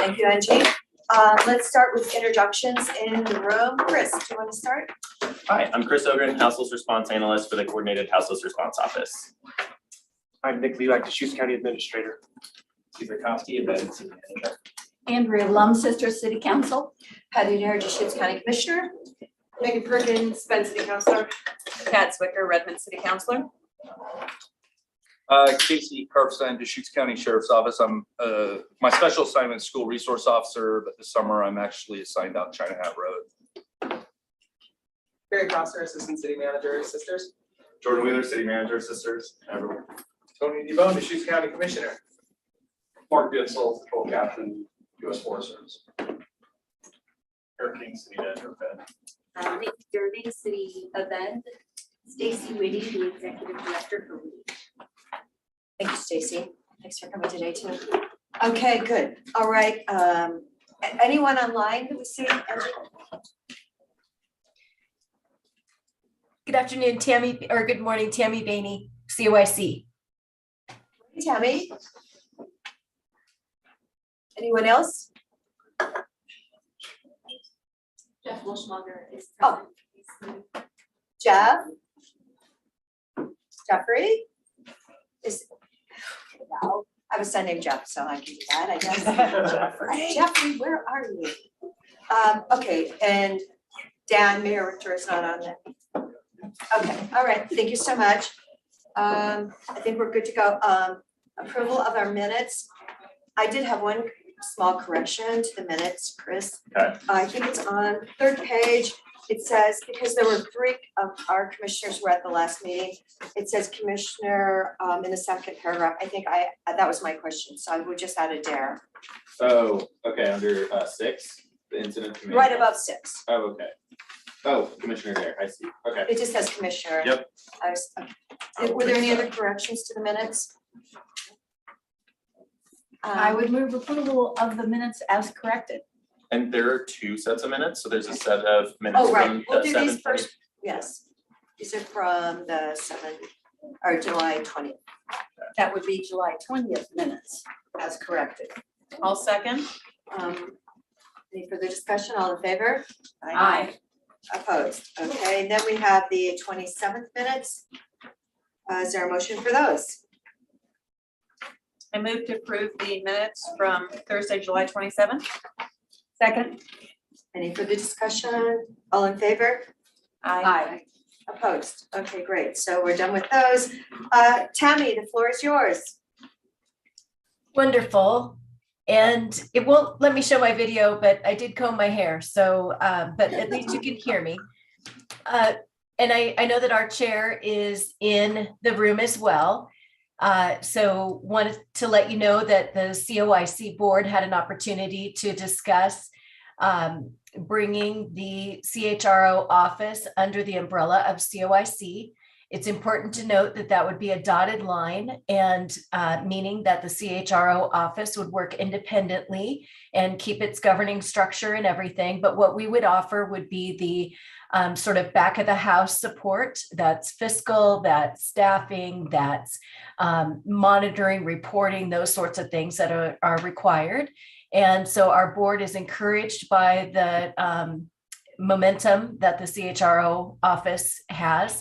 Thank you, Angie. Let's start with introductions in the room. Chris, do you want to start? Hi, I'm Chris Ogren, Houseless Response Analyst for the Coordinated Houseless Response Office. I'm Nick Levak, Deschutes County Administrator. Steve Rakowski, Embedded City Manager. Andrea Lum, Sister City Council. Patty Dare, Deschutes County Commissioner. Megan Perkins, Spence City Councilor. Kat Zwicker, Redmond City Councilor. Casey Carpstein, Deschutes County Sheriff's Office. I'm my special assignment is school resource officer, but this summer I'm actually assigned out China Hat Road. Barry Prosser, Assistant City Manager, Sisters. Jordan Wheeler, City Manager, Sisters, everyone. Tony DeBone, Deschutes County Commissioner. Mark Bitzel, Patrol Captain, U.S. Forest Service. Eric King, City Manager, Fed. Nick Derby, City of Bend. Stacy Whitty, the Executive Director for Whitty. Thank you, Stacy. Thanks for coming today too. Okay, good. All right. Anyone online that was seeing Angie? Good afternoon, Tammy, or good morning, Tammy Bainey, COIC. Hey, Tammy. Anyone else? Jeff Wilschmacher is Oh. present. Jeff? Jeffrey? No, I have a son named Jeff, so I can do that, I guess. Jeffrey, where are you? Okay, and Dan Meritor is not on there. Okay, all right, thank you so much. I think we're good to go. Approval of our minutes. I did have one small correction to the minutes, Chris. Okay. I think it's on third page. It says, because there were 3 of our commissioners were at the last meeting, it says commissioner in the second paragraph. I think that was my question, so I would just add a dare. Oh, okay, under 6, the incident committee. Right above 6. Oh, okay. Oh, Commissioner there, I see. Okay. It just says commissioner. Yep. Were there any other corrections to the minutes? I would move approval of the minutes as corrected. And there are 2 sets of minutes, so there's a set of minutes Oh, right, from we'll the do 7th. these first, yes. These are from the 7th, or July 20th. That would be July 20th minutes as corrected. All second. Any further discussion, all in favor? Aye. Opposed, okay, and then we have the 27th minutes. Is there a motion for those? I move to approve the minutes from Thursday, July 27th. Second. Any further discussion, all in favor? Aye. Opposed, okay, great, so we're done with those. Tammy, the floor is yours. Wonderful. And it won't let me show my video, but I did comb my hair, so, but at least you can hear me. And I know that our chair is in the room as well. So wanted to let you know that the COIC board had an opportunity to discuss bringing the CHRO office under the umbrella of COIC. It's important to note that that would be a dotted line, and meaning that the CHRO office would work independently and keep its governing structure and everything. But what we would offer would be the sort of back of the house support. That's fiscal, that's staffing, that's monitoring, reporting, those sorts of things that are required. And so our board is encouraged by the momentum that the CHRO office has.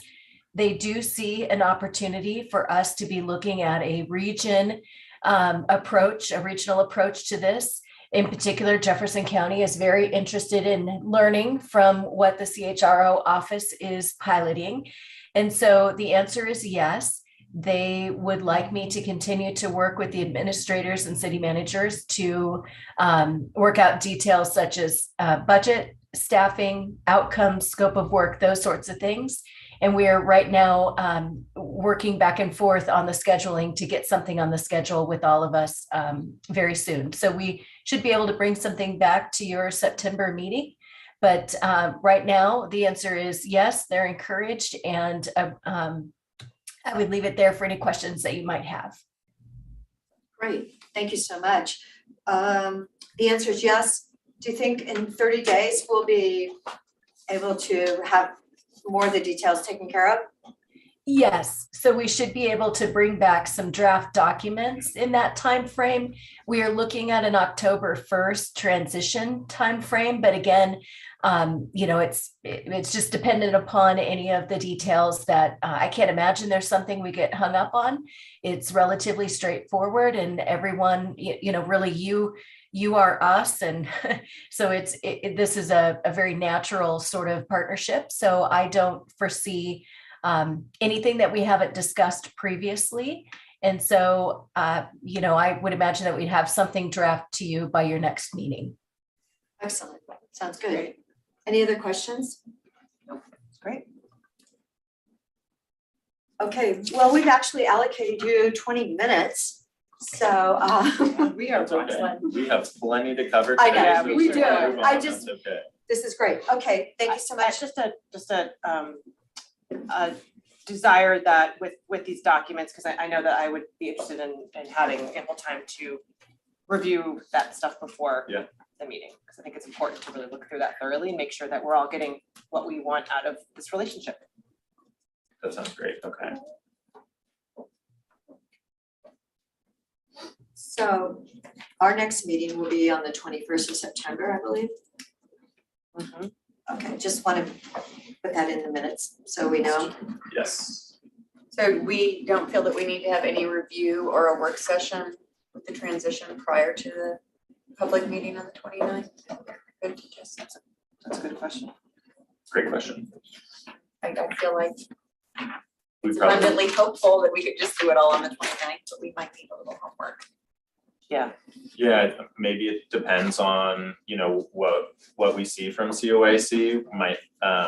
They do see an opportunity for us to be looking at a regional approach to this. In particular, Jefferson County is very interested in learning from what the CHRO office is piloting. And so the answer is yes. They would like me to continue to work with the administrators and city managers to work out details such as budget, staffing, outcomes, scope of work, those sorts of things. And we are right now working back and forth on the scheduling to get something on the schedule with all of us very soon. So we should be able to bring something back to your September meeting. But right now, the answer is yes, they're encouraged. And I would leave it there for any questions that you might have. Great, thank you so much. The answer is yes. Do you think in 30 days we'll be able to have more of the details taken care of? Yes, so we should be able to bring back some draft documents in that time frame. We are looking at an October 1st transition time frame, but again, it's just dependent upon any of the details that I can't imagine there's something we get hung up on. It's relatively straightforward, and everyone, really you are us, and so this is a very natural sort of partnership. So I don't foresee anything that we haven't discussed previously. And so, I would imagine that we'd have something draft to you by your next meeting. Excellent, sounds good. Any other questions? No, great. Okay, well, we've actually allocated you 20 minutes, so We are That's okay. We have plenty to cover I today. know, so we we'll do. move on. I That's just- okay. this is great. Okay, thank you so much. Just a desire that with these documents, because I know that I would be interested in having ample time to review that stuff before Yeah. the meeting, because I think it's important to really look through that thoroughly and make sure that we're all getting what we want out of this relationship. That sounds great, okay. So our next meeting will be on the 21st of September, I believe. Okay, just want to put that in the minutes so we know. Yes. So we don't feel that we need to have any review or a work session with the transition prior to the public meeting on the 29th? Good, just, That's a good question. Great question. I feel like We it's probably, abundantly hopeful that we could just do it all on the 29th, but we might need a little homework. yeah, maybe it depends on, what we see from COAC might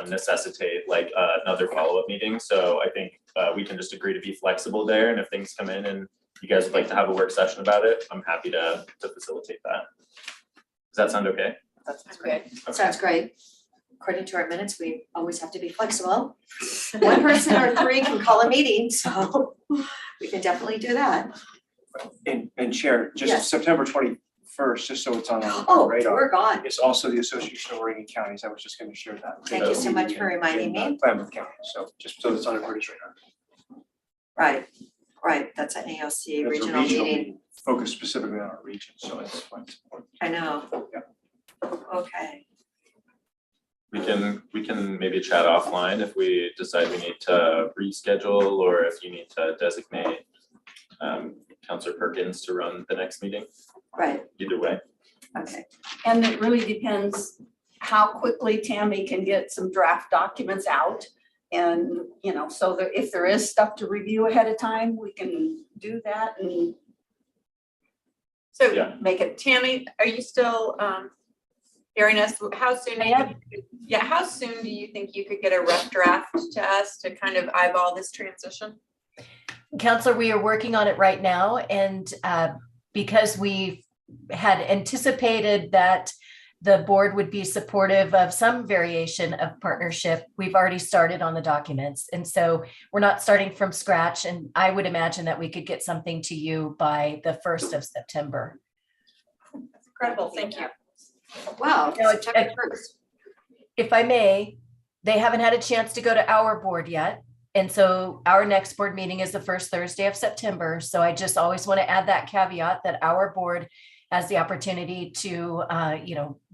necessitate like another follow-up meeting. So I think we can just agree to be flexible there, and if things come in and you guys would like to have a work session about it, I'm happy to facilitate that. Does that sound okay? That's Okay. Okay. Sounds great. According to our minutes, we always have to be flexible. One person or three can call a meeting, so we can definitely do that. And Chair, Yes. just September 21st, just so it's on our Oh, radar. we're gone. It's also the Association of Oregon Counties. I was just gonna share that. Thank you so much for reminding me. Klamath County, so just so it's on everybody's radar. Right, that's an AOC It's a regional meeting. Focused specifically on our region, so it's important. I know. Yeah. Okay, We can maybe chat offline if we decide we need to reschedule, or if you need to designate Counselor Perkins to run the next meeting, right, either way. okay. And it really depends how quickly Tammy can get some draft documents out. And, so that if there is stuff to review ahead of time, we can do that and So Yeah. make it. Tammy, are you still hearing us? How soon? I am. Yeah, how soon do you think you could get a rough draft to us to kind of eyeball this transition? Counselor, we are working on it right now, and because we had anticipated that the board would be supportive of some variation of partnership, we've already started on the documents. And so we're not starting from scratch, and I would imagine that we could get something to you by the 1st of September. That's incredible, thank you. Wow, No, September 1st. If I may, they haven't had a chance to go to our board yet. And so our next board meeting is the first Thursday of September. So I just always want to add that caveat that our board has the opportunity to,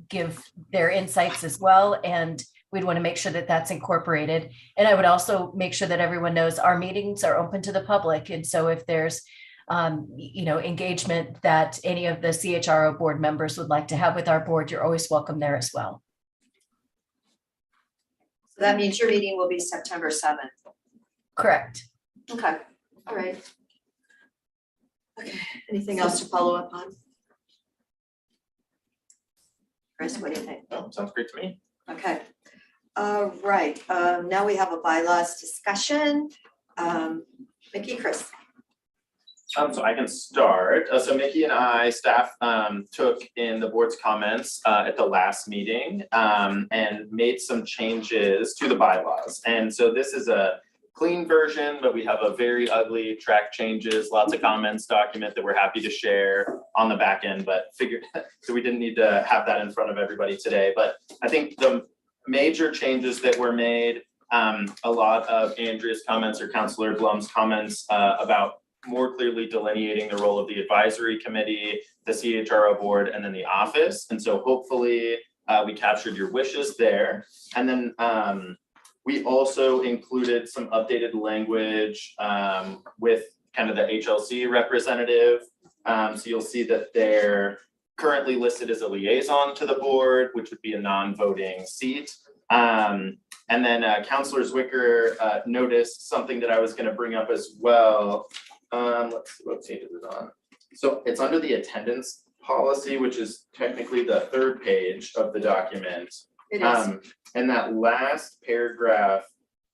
give their insights as well. And we'd want to make sure that that's incorporated. And I would also make sure that everyone knows our meetings are open to the public. And so if there's, engagement that any of the CHRO board members would like to have with our board, you're always welcome there as well. So that means your meeting will be September 7th. Correct. Okay, all right. Okay, anything else to follow up on? Chris, what do you think? Oh, sounds great to me. Okay, all right, now we have a bylaws discussion. Mickey, Chris. So I can start. So Mickey and I, staff, took in the board's comments at the last meeting and made some changes to the bylaws. And so this is a clean version, but we have a very ugly track changes, lots of comments document that we're happy to share on the back end, but figured, so we didn't need to have that in front of everybody today. But I think the major changes that were made a lot of Andrea's comments or Counselor Blum's comments about more clearly delineating the role of the advisory committee, the CHRO board, and then the office. And so hopefully we captured your wishes there. And then we also included some updated language with kind of the HLC representative. So you'll see that they're currently listed as a liaison to the board, which would be a non-voting seat. And then Counselor Zwicker noticed something that I was going to bring up as well. Let's see, what page is it on? So it's under the attendance policy, which is technically the third page of the document. It is. And that last paragraph,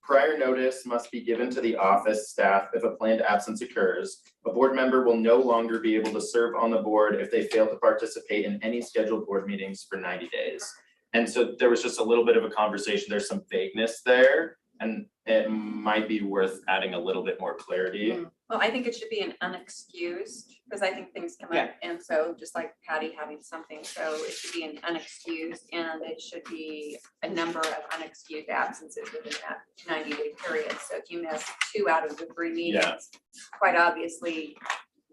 prior notice must be given to the office staff if a planned absence occurs. A board member will no longer be able to serve on the board if they fail to participate in any scheduled board meetings for 90 days. And so there was just a little bit of a conversation. There's some vagueness there, and it might be worth adding a little bit more clarity. Well, I think it should be an unexcused, because I think things come up, and so just like Patty having something, so it should be an unexcused, and it should be a number of unexcused absences within that 90-day period. So if you miss 2 out of the 3 meetings, quite obviously,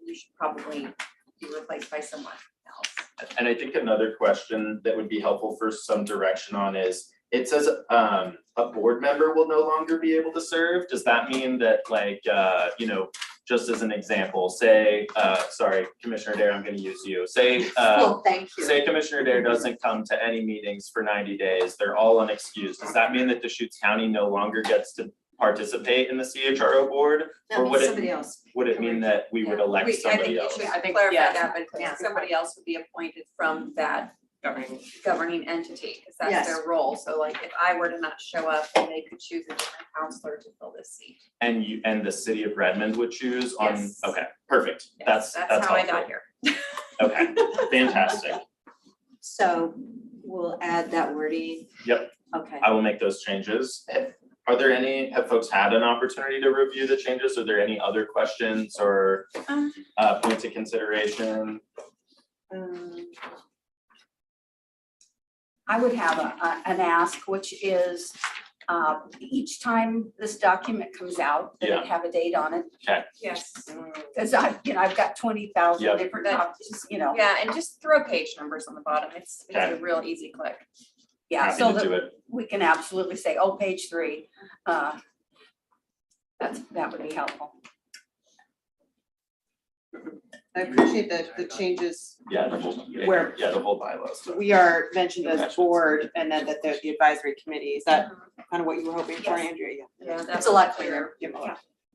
you should probably be replaced by someone else. And I think another question that would be helpful for some direction on is, it says a board member will no longer be able to serve. Does that mean that, like, you know, just as an example, say, sorry, Commissioner Dare, I'm gonna use you. Say, Well, thank you. say Commissioner Dare doesn't come to any meetings for 90 days, they're all unexcused. Does that mean that Deschutes County no longer gets to participate in the CHRO board? That Or means would it, somebody else. would it mean that we would elect somebody else? I think I you think, should clarify yeah. that, Yeah. but somebody else would be appointed from that Governing. governing entity, because that's Yes. their role. So like if I were to not show up, then they could choose a different counselor to fill this seat. And you, and the city of Redmond would choose on, Yes. okay, perfect. Yes, That's how I helpful. got here. Okay, fantastic. So we'll add that wording. Yep. Okay. I will make those changes. Are there any, have folks had an opportunity to review the changes? Are there any other questions or points of consideration? I would have an ask, which is, each time this document comes out, that it have a date on it. Yes. Cause I've got 20,000 Yep. different copies, Yeah, and just throw page numbers on the bottom. It's a real easy click. Yeah, Happy so to do that it. we can absolutely say, oh, page 3. That would be helpful. I appreciate the changes. Yeah, the whole, Where- yeah, the whole bylaws. So. We are mentioned as board and then that the advisory committee. Is that kind of what you were hoping for, Yes. Andrea? Yeah, It's that's a lot clearer. Yeah.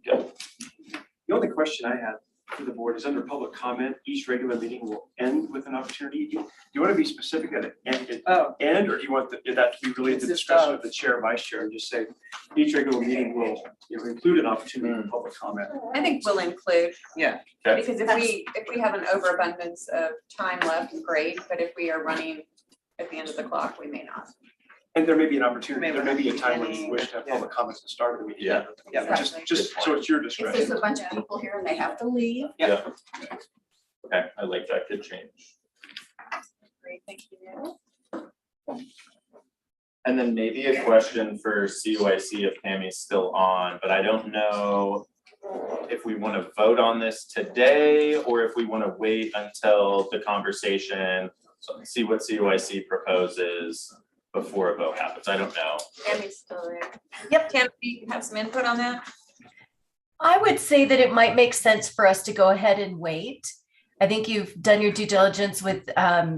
The only question I had for the board is under public comment, each regular meeting will end with an opportunity. Do you want to be specific at an end, or do you want that to be really at the discretion of the chair, vice chair, and just say each regular meeting will, include an opportunity for public comment. I think we'll include. Yeah. Okay. Because if we have an overabundance of time left, great, but if we are running at the end of the clock, we may not. And there may be an opportunity, Maybe there may be a time when any- you wish to have yeah. public comments to start the meeting. Yeah. Yeah. Just so it's your If there's discretion. a bunch of people here and they have to leave, Yeah. Okay, I like that, good change. Great, thank you. And then maybe a question for CUIC if Tammy's still on, but I don't know if we want to vote on this today or if we want to wait until the conversation, so see what CUIC proposes before a vote happens. I don't know. Tammy's still there. Yep. Tammy, you have some input on that? I would say that it might make sense for us to go ahead and wait. I think you've done your due diligence with,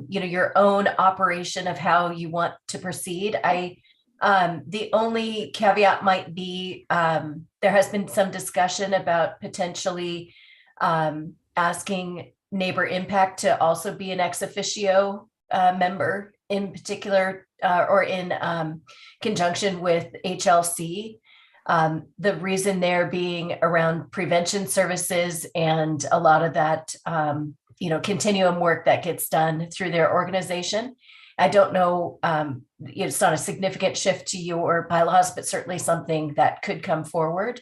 your own operation of how you want to proceed. The only caveat might be, there has been some discussion about potentially asking Neighbor Impact to also be an ex officio member, in particular, or in conjunction with HLC. The reason there being around prevention services and a lot of that, continuum work that gets done through their organization. I don't know, it's not a significant shift to your bylaws, but certainly something that could come forward.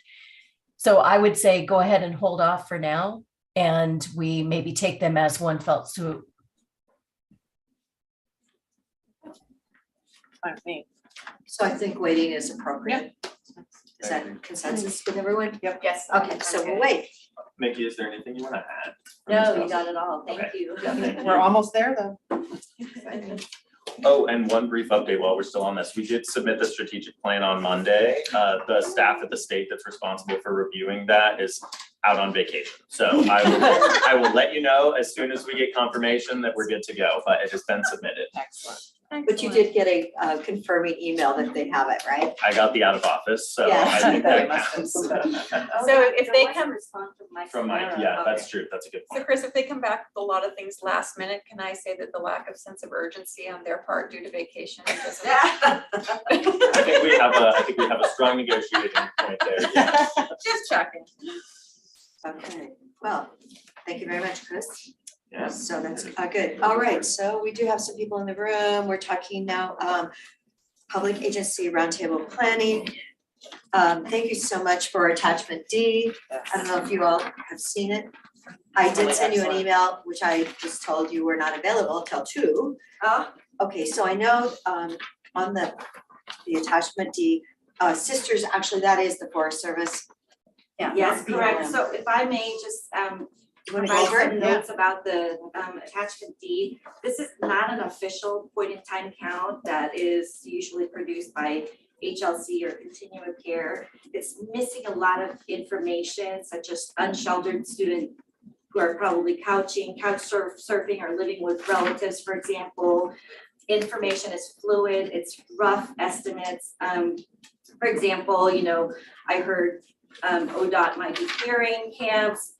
So I would say go ahead and hold off for now, and we maybe take them as one felt swoop. Fine with me. So I think waiting is appropriate. Is that consensus with everyone? Yep. Yes. Okay, so we'll wait. Mickey, is there anything you wanna add? No, you got it all. Thank Okay. you. Yeah, thank you. We're almost there though. Oh, and one brief update while we're still on this. We did submit the strategic plan on Monday. The staff at the state that's responsible for reviewing that is out on vacation. So I will let you know as soon as we get confirmation that we're good to go, but it has been submitted. Excellent. But you did get a confirming email that they have it, right? I got the out of office, so Yeah. I think They that must have counts. So if they come Respond from my. From Mike, yeah, that's true. That's a good So point. Chris, if they come back with a lot of things last minute, can I say that the lack of sense of urgency on their part due to vacation doesn't? I think we have a strong negotiating point there. Yeah. Just checking. Okay, well, thank you very much, Chris. Yeah. So that's good. All right, so we do have some people in the room. We're talking now, public agency roundtable planning. Thank you so much for attachment D. I don't know if you all have seen it. I did send you an email, which I just told you were not available till 2. Okay, so I know, on the attachment D, sisters, actually, that is the Forest Service. Yeah, Yes, yes, correct. BLM. So if I may just You wanna go provide over it? some notes about the attachment D. This is not an official point in time count that is usually produced by HLC or Continuum of Care. It's missing a lot of information such as unsheltered student who are probably couch surfing or living with relatives, for example. Information is fluid, it's rough estimates. For example, you know, I heard ODOT might be clearing camps.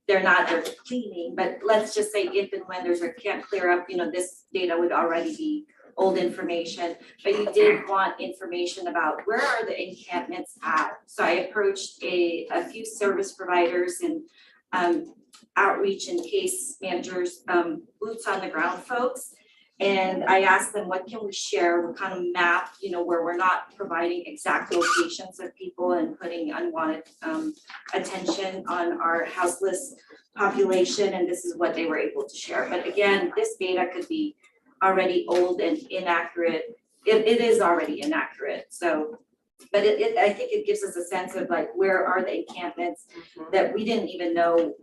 They're not, they're cleaning, but let's just say if and when there's a camp clear up, you know, this data would already be old information. But you did want information about where are the encampments at? So I approached a few service providers and outreach and case managers, boots on the ground folks. And I asked them, what can we share? What kind of map, you know, where we're not providing exact locations of people and putting unwanted attention on our houseless population, and this is what they were able to share. But again, this data could be already old and inaccurate. It is already inaccurate, so, but I think it gives us a sense of like, where are the encampments that we didn't even know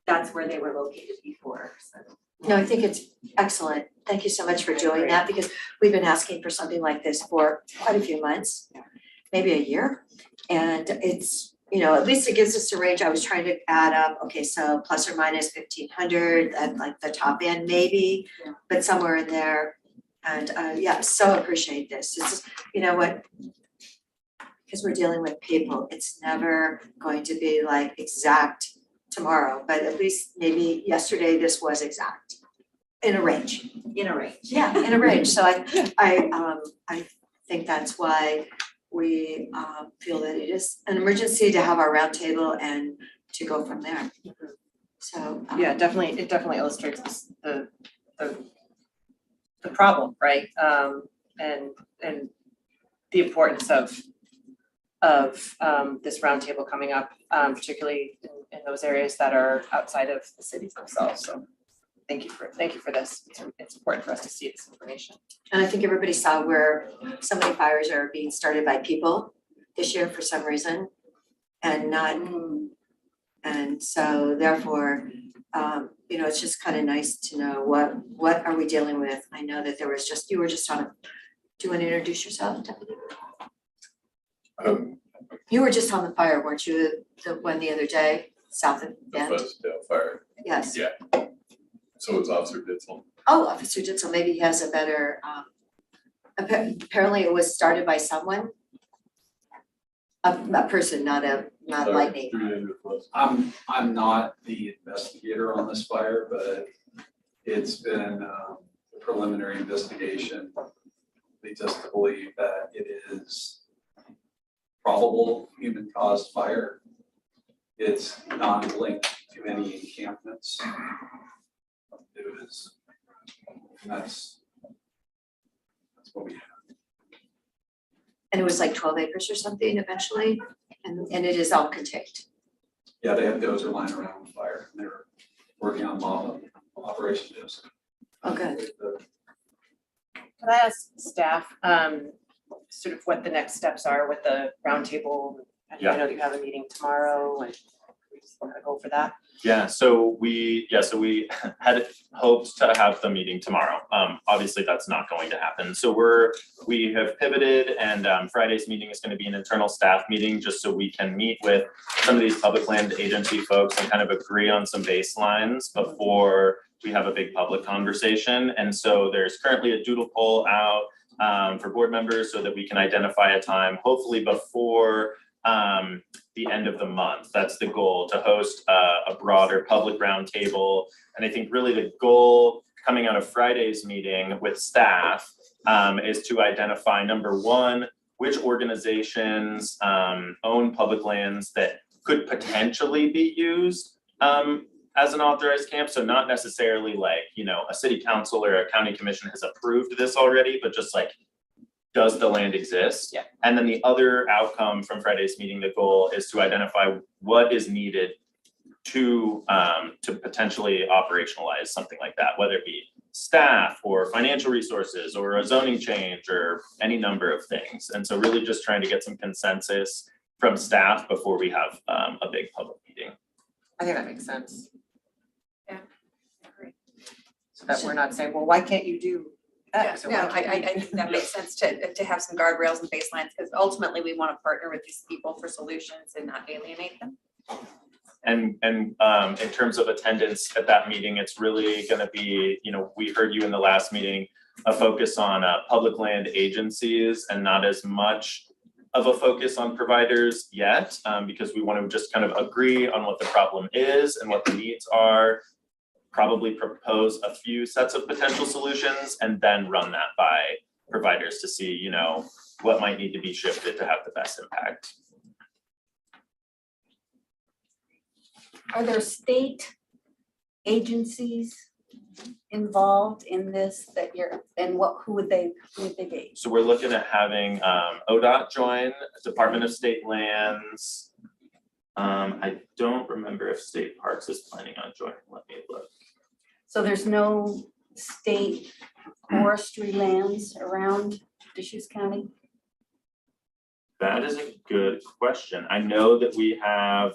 that's where they were located before, so. No, I think it's excellent. Thank you so much for doing that, because we've been asking for something like this for quite a few months, maybe a year. And it's, you know, at least it gives us a range. I was trying to add up, okay, so plus or minus 1,500 at like the top end maybe, but somewhere in there. And yeah, so appreciate this. It's just, you know what? Because we're dealing with people, it's never going to be like exact tomorrow, but at least maybe yesterday this was exact. In a range. In a range. Yeah, in a range. So I think that's why we feel that it is an emergency to have our roundtable and to go from there. So. Yeah, definitely, it definitely illustrates the problem, right? And the importance of this roundtable coming up, particularly in those areas that are outside of the cities themselves, so. Thank you for this. It's important for us to see this information. And I think everybody saw where so many fires are being started by people this year for some reason and not, and so therefore, you know, it's just kind of nice to know what are we dealing with. I know that there was just, you were just on, do you want to introduce yourself, Deputy? You were just on the fire, weren't you, the one the other day, south of Bend? Fuzzdale Fire, Yes. yeah. So it's Officer Ditzel. Oh, Officer did, so maybe he has a better, apparently it was started by someone. A person, not lightning. I'm not the investigator on this fire, but it's been a preliminary investigation. Leads us to believe that it is probable human caused fire. It's not linked to any encampments. That's what we have. And it was like 12 acres or something eventually, and it is all contained. Yeah, they have dozer line around the fire, and they're working on mob operation dozer. Oh, good. Could I ask staff, sort of what the next steps are with the roundtable. I Yeah. know that you have a meeting tomorrow and we just want to go for that. So we had hoped to have the meeting tomorrow. Obviously, that's not going to happen. So we have pivoted, and Friday's meeting is going to be an internal staff meeting, just so we can meet with some of these public land agency folks and kind of agree on some baselines before we have a big public conversation. And so there's currently a doodle poll out for board members so that we can identify a time, hopefully before the end of the month. That's the goal, to host a broader public roundtable. And I think really the goal coming out of Friday's meeting with staff is to identify, number one, which organizations own public lands that could potentially be used as an authorized camp. So not necessarily like, a city council or a county commission has approved this already, but just like, does the land exist? Yeah. And then the other outcome from Friday's meeting, the goal is to identify what is needed to potentially operationalize something like that, whether it be staff or financial resources or a zoning change or any number of things. And so really just trying to get some consensus from staff before we have a big public meeting. I think that makes sense. Yeah, I agree. So that we're not saying, well, why can't you do X? or No, why can't you I think that makes sense to have some guardrails and baselines, because ultimately we want to partner with these people for solutions and not alienate them. And in terms of attendance at that meeting, it's really gonna be, we heard you in the last meeting, a focus on public land agencies and not as much of a focus on providers yet, because we want to just kind of agree on what the problem is and what the needs are, probably propose a few sets of potential solutions, and then run that by providers to see, what might need to be shifted to have the best impact. Are there state agencies involved in this that who would they be? So we're looking at having ODOT join, Department of State Lands. I don't remember if State Parks is planning on joining. Let me look. So there's no state forestry lands around Deschutes County? That is a good question. I know that we have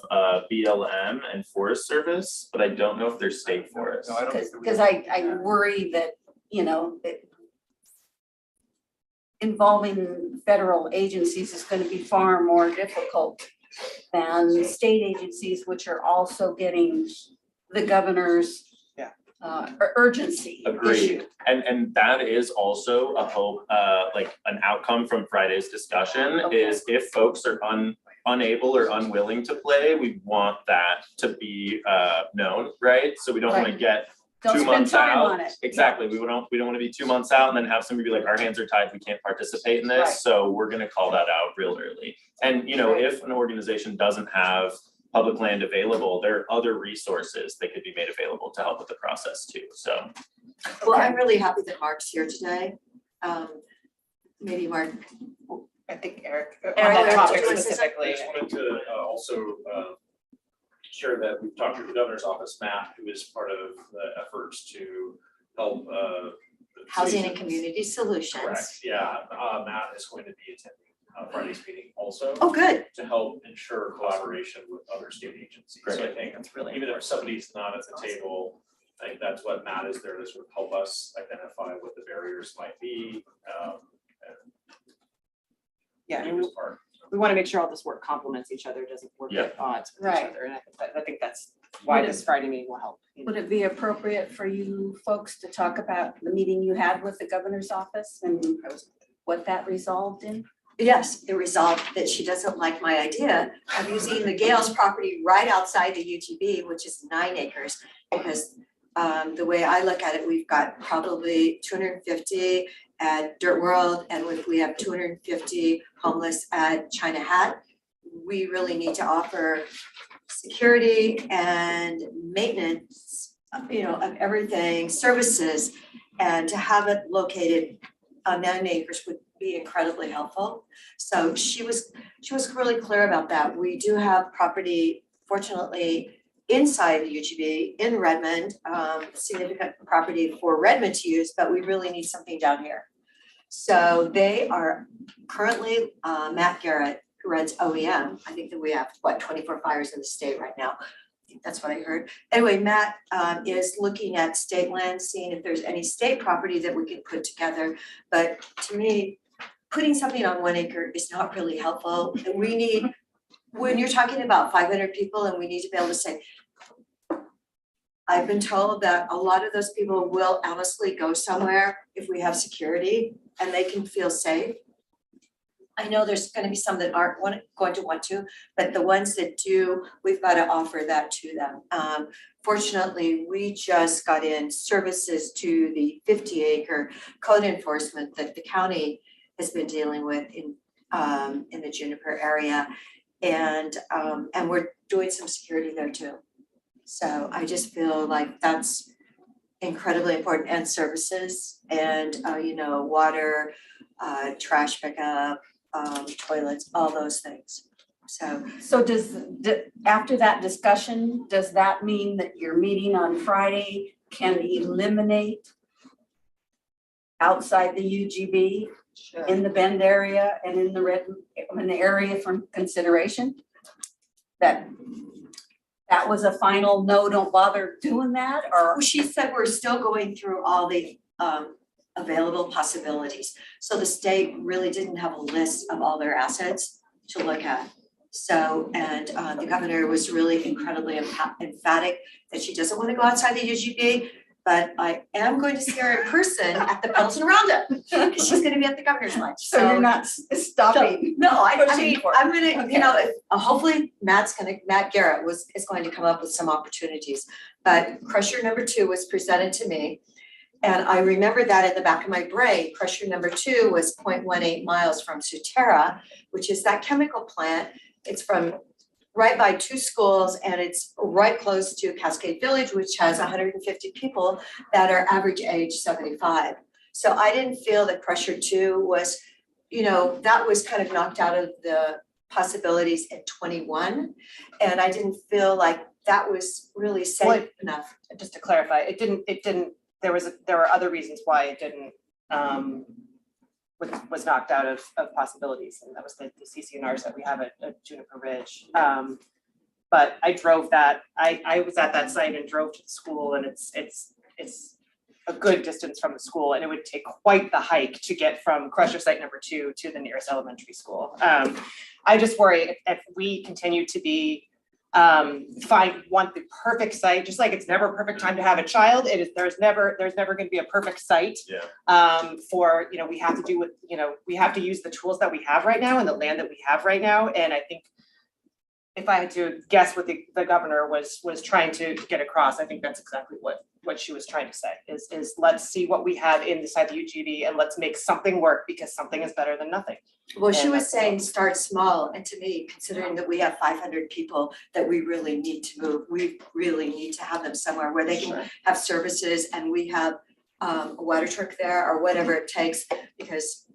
BLM and Forest Service, but I don't know if they're state forests. No, I don't think that we- Because I worry that, that involving federal agencies is going to be far more difficult than state agencies, which are also getting the governor's urgency issue. Agreed. And that is also a hope, like an outcome from Friday's discussion, Okay. is if folks are unable or unwilling to play, we want that to be known, right? So we don't want to Right. get Don't 2 spend months time out. on it. Exactly. We don't want to be 2 months out and then have somebody be like, our hands are tied, we can't participate in this. Right. So we're gonna call that out real early. And Right. if an organization doesn't have public land available, there are other resources that could be made available to help with the process too, so. Well, I'm really happy that Mark's here today. Maybe Mark, I think Eric, on Eric, that topic do you wanna say specifically. I just wanted to also share that we've talked to the governor's office, Matt, who is part of the efforts to help the Housing and cities- Community Solutions. Correct, yeah, Matt is going to be attending Friday's meeting also Oh, good. to help ensure collaboration with other state agencies. So I think That's really even if somebody's not at the table, I think that's what Matt is there to sort of help us identify what the barriers might be. Yeah, do and his part. we want to make sure all this work complements each other, doesn't work Yeah. at odds with each Right. other. And I think that's why Would it- this Friday meeting will help. Would it be appropriate for you folks to talk about the meeting you had with the governor's office and what that resolved in? Yes, it resolved that she doesn't like my idea of using the Gales property right outside the UTB, which is 9 acres. Because the way I look at it, we've got probably 250 at Dirt World, and if we have 250 homeless at China Hat, we really need to offer security and maintenance, of everything, services, and to have it located on 9 acres would be incredibly helpful. So she was really clear about that. We do have property, fortunately, inside the UGB in Redmond, significant property for Redmond to use, but we really need something down here. So they are currently, Matt Garrett, who runs OEM, I think that we have, 24 fires in the state right now. I think that's what I heard. Anyway, Matt is looking at state land, seeing if there's any state property that we can put together. But to me, putting something on 1 acre is not really helpful. And we need, when you're talking about 500 people, and we need to be able to say, I've been told that a lot of those people will honestly go somewhere if we have security and they can feel safe. I know there's gonna be some that aren't going to want to, but the ones that do, we've got to offer that to them. Fortunately, we just got in services to the 50-acre code enforcement that the county has been dealing with in the Juniper area. And we're doing some security there too. So I just feel like that's incredibly important, and services and, water, trash pickup, toilets, all those things. So after that discussion, does that mean that your meeting on Friday can eliminate outside the UGB in the Bend area and in the area from consideration? That was a final no, don't bother doing that, or? well, she said we're still going through all the available possibilities. So the state really didn't have a list of all their assets to look at. So, and the governor was really incredibly emphatic that she doesn't want to go outside the UGB, but I am going to see her in person at the Pendleton Roundup, because she's gonna be at the governor's lunch. So you're not stopping? No, I mean, pushing for it. I'm gonna, Okay. hopefully Matt Garrett is going to come up with some opportunities. But Crusher number 2 was presented to me. And I remember that in the back of my brain. Crusher number 2 was 0.18 miles from Sutera, which is that chemical plant. It's from right by 2 schools, and it's right close to Cascade Village, which has 150 people that are average age 75. So I didn't feel that Crusher 2 was, that was kind of knocked out of the possibilities at 21. And I didn't feel like that was really safe enough. Just to clarify, it didn't, there were other reasons why it didn't, was knocked out of possibilities, and that was the CCNRs that we have at Juniper Ridge. But I drove that, I was at that site and drove to the school, and it's a good distance from the school, and it would take quite the hike to get from Crusher site number 2 to the nearest elementary school. I just worry if we continue to be want the perfect site, just like it's never a perfect time to have a child. There's never going to be a perfect site. Yeah. For, we have to do with, we have to use the tools that we have right now and the land that we have right now. And I think if I had to guess what the governor was trying to get across, I think that's exactly what she was trying to say is let's see what we have inside the UGB and let's make something work, because something is better than nothing. Well, she was saying start small, and to me, considering that we have 500 people that we really need to move, we really need to have them somewhere where they can have services, and we have a water truck there or whatever it takes, because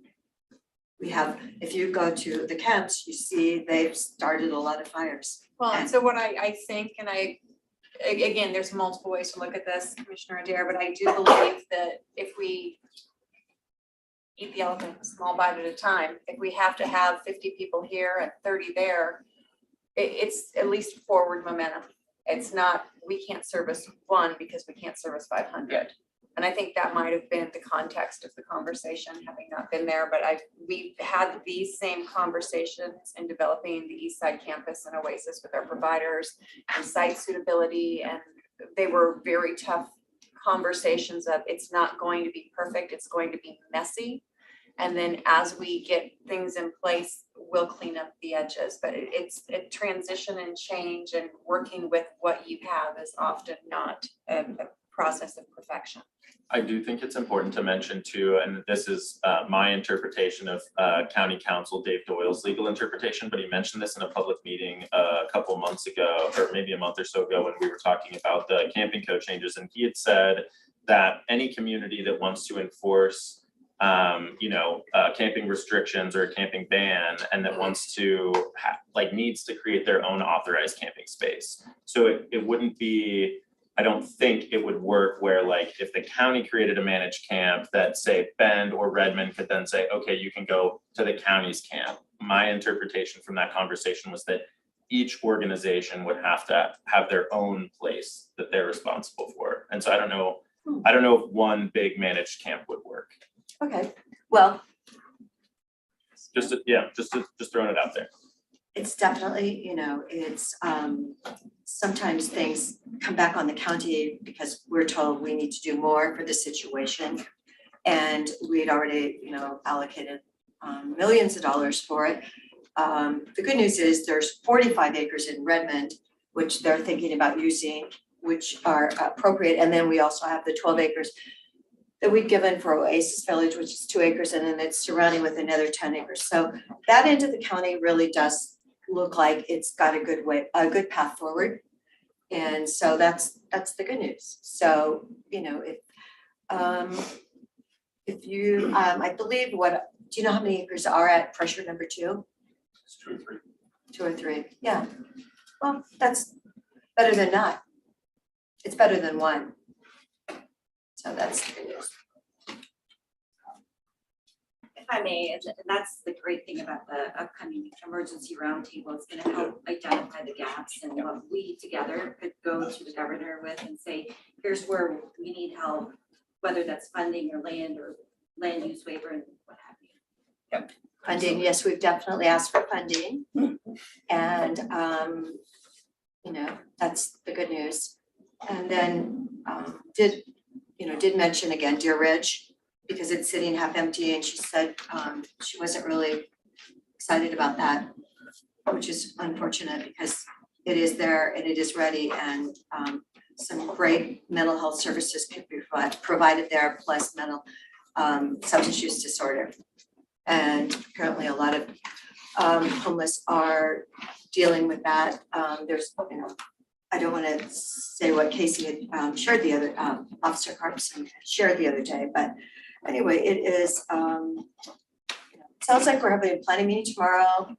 we have, if you go to the camps, you see they've started a lot of fires. Well, and so what I think, and again, there's multiple ways to look at this, Commissioner Adair, but I do believe that if we eat the elephant a small bite at a time, if we have to have 50 people here and 30 there, it's at least forward momentum. It's not, we can't service 1 because we can't service 500. And I think that might have been the context of the conversation, having not been there, but we've had these same conversations in developing the East Side campus and Oasis with our providers and site suitability, and they were very tough conversations of it's not going to be perfect, it's going to be messy. And then as we get things in place, we'll clean up the edges, but it's a transition and change, and working with what you have is often not a process of perfection. I do think it's important to mention too, and this is my interpretation of County Counsel Dave Doyle's legal interpretation, but he mentioned this in a public meeting a couple months ago, or maybe a month or so ago, when we were talking about the camping code changes, and he had said that any community that wants to enforce camping restrictions or a camping ban, and that wants to needs to create their own authorized camping space. So it wouldn't be I don't think it would work where like if the county created a managed camp that say Bend or Redmond could then say, okay, you can go to the county's camp. My interpretation from that conversation was that each organization would have to have their own place that they're responsible for. And so I don't know if one big managed camp would work. Okay, well, Just throwing it out there. it's definitely, it's, sometimes things come back on the county because we're told we need to do more for the situation. And we'd already, allocated millions of dollars for it. The good news is there's 45 acres in Redmond, which they're thinking about using, which are appropriate. And then we also have the 12 acres that we've given for Oasis Village, which is 2 acres, and then it's surrounding with another 10 acres. So that end of the county really does look like it's got a good path forward. And so that's the good news. So, if you, I believe do you know how many acres are at pressure number 2? It's 2 or 3. 2 or 3, yeah. Well, that's better than not. It's better than 1. So that's the good news. If I may, and that's the great thing about the upcoming emergency roundtable, it's gonna help identify the gaps and what we together could go to the governor with and say, here's where we need help, whether that's funding or land use waiver and what have you. Funding, yes, we've definitely asked for funding. And, that's the good news. And then did mention again Deer Ridge, because it's sitting half empty, and she said she wasn't really excited about that, which is unfortunate because it is there and it is ready, and some great mental health services can be provided there, plus mental substance use disorder. And apparently a lot of homeless are dealing with that. There's, I don't want to say what Casey had shared the other, Officer Carpson shared the other day, but anyway, it is, sounds like we're having a planning meeting tomorrow.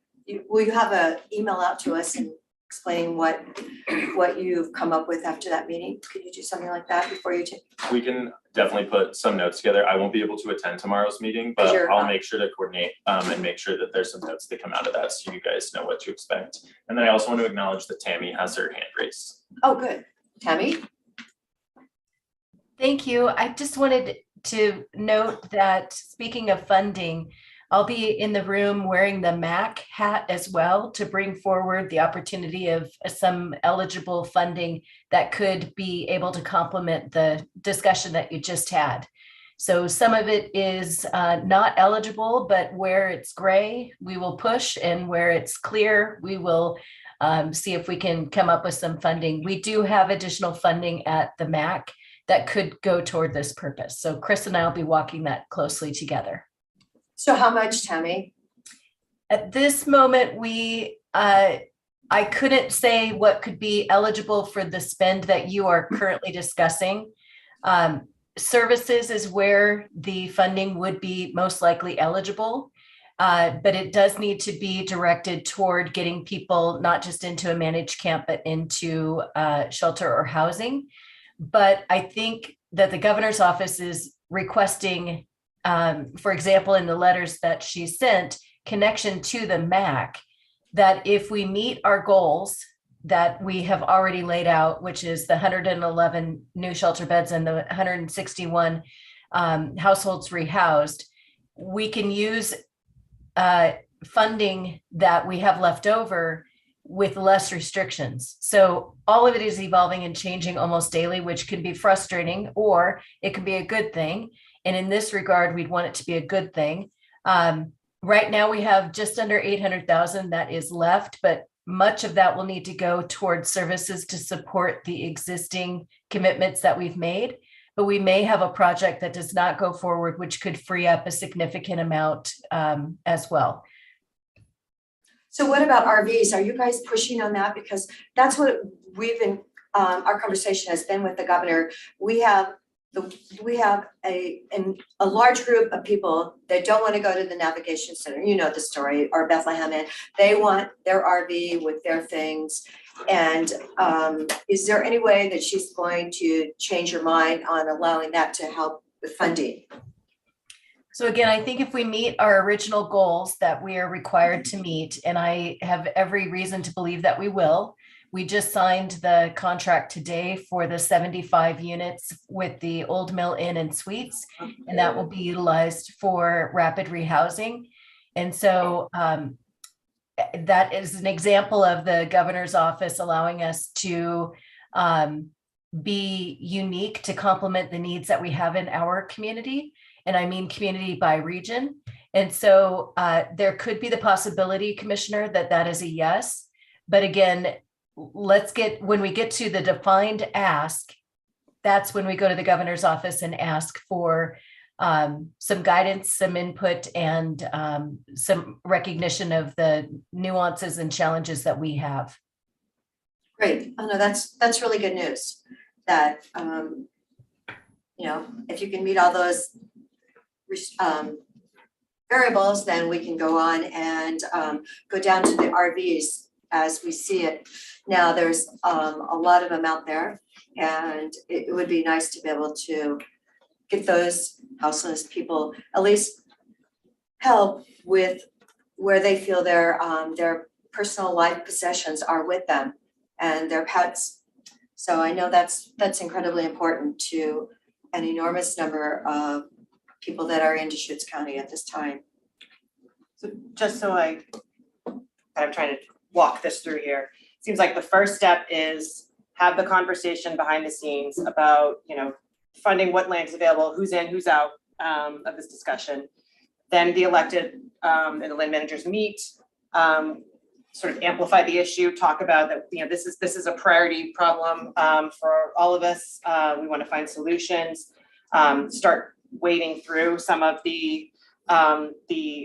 Will you have an email out to us and explain what you've come up with after that meeting? Could you do something like that before you take? We can definitely put some notes together. I won't be able to attend tomorrow's meeting, but I'll make sure to coordinate and make sure that there's some notes that come out of that so you guys know what to expect. And then I also want to acknowledge that Tammy has her hand raised. Oh, good. Tammy? Thank you. I just wanted to note that speaking of funding, I'll be in the room wearing the MAC hat as well to bring forward the opportunity of some eligible funding that could be able to complement the discussion that you just had. So some of it is not eligible, but where it's gray, we will push, and where it's clear, we will see if we can come up with some funding. We do have additional funding at the MAC that could go toward this purpose. So Chris and I will be walking that closely together. So how much, Tammy? At this moment, I couldn't say what could be eligible for the spend that you are currently discussing. Services is where the funding would be most likely eligible, but it does need to be directed toward getting people not just into a managed camp, but into shelter or housing. But I think that the governor's office is requesting, for example, in the letters that she sent, connection to the MAC, that if we meet our goals that we have already laid out, which is the 111 new shelter beds and the 161 households rehoused, we can use funding that we have left over with less restrictions. So all of it is evolving and changing almost daily, which can be frustrating, or it can be a good thing. And in this regard, we'd want it to be a good thing. Right now we have just under 800,000 that is left, but much of that will need to go towards services to support the existing commitments that we've made. But we may have a project that does not go forward, which could free up a significant amount as well. So what about RVs? Are you guys pushing on that? Because that's what we've been, our conversation has been with the governor. We have we have a large group of people that don't want to go to the navigation center, you know the story, or Bethlehem Inn. They want their RV with their things. And is there any way that she's going to change her mind on allowing that to help with funding? So again, I think if we meet our original goals that we are required to meet, and I have every reason to believe that we will. We just signed the contract today for the 75 units with the Old Mill Inn and Suites, and that will be utilized for rapid rehousing. And so that is an example of the governor's office allowing us to be unique to complement the needs that we have in our community. And I mean community by region. And so there could be the possibility, Commissioner, that that is a yes. But again, when we get to the defined ask, that's when we go to the governor's office and ask for some guidance, some input, and some recognition of the nuances and challenges that we have. Great. Oh no, that's really good news. That if you can meet all those variables, then we can go on and go down to the RVs as we see it. Now, there's a lot of them out there, and it would be nice to be able to get those houseless people at least help with where they feel their personal life possessions are with them and their pets. So I know that's incredibly important to an enormous number of people that are in Deschutes County at this time. So just so I kind of trying to walk this through here, seems like the first step is have the conversation behind the scenes about, funding, what land's available, who's in, who's out of this discussion. Then the elected and the land managers meet, sort of amplify the issue, talk about that, this is a priority problem for all of us. We want to find solutions, start wading through some of the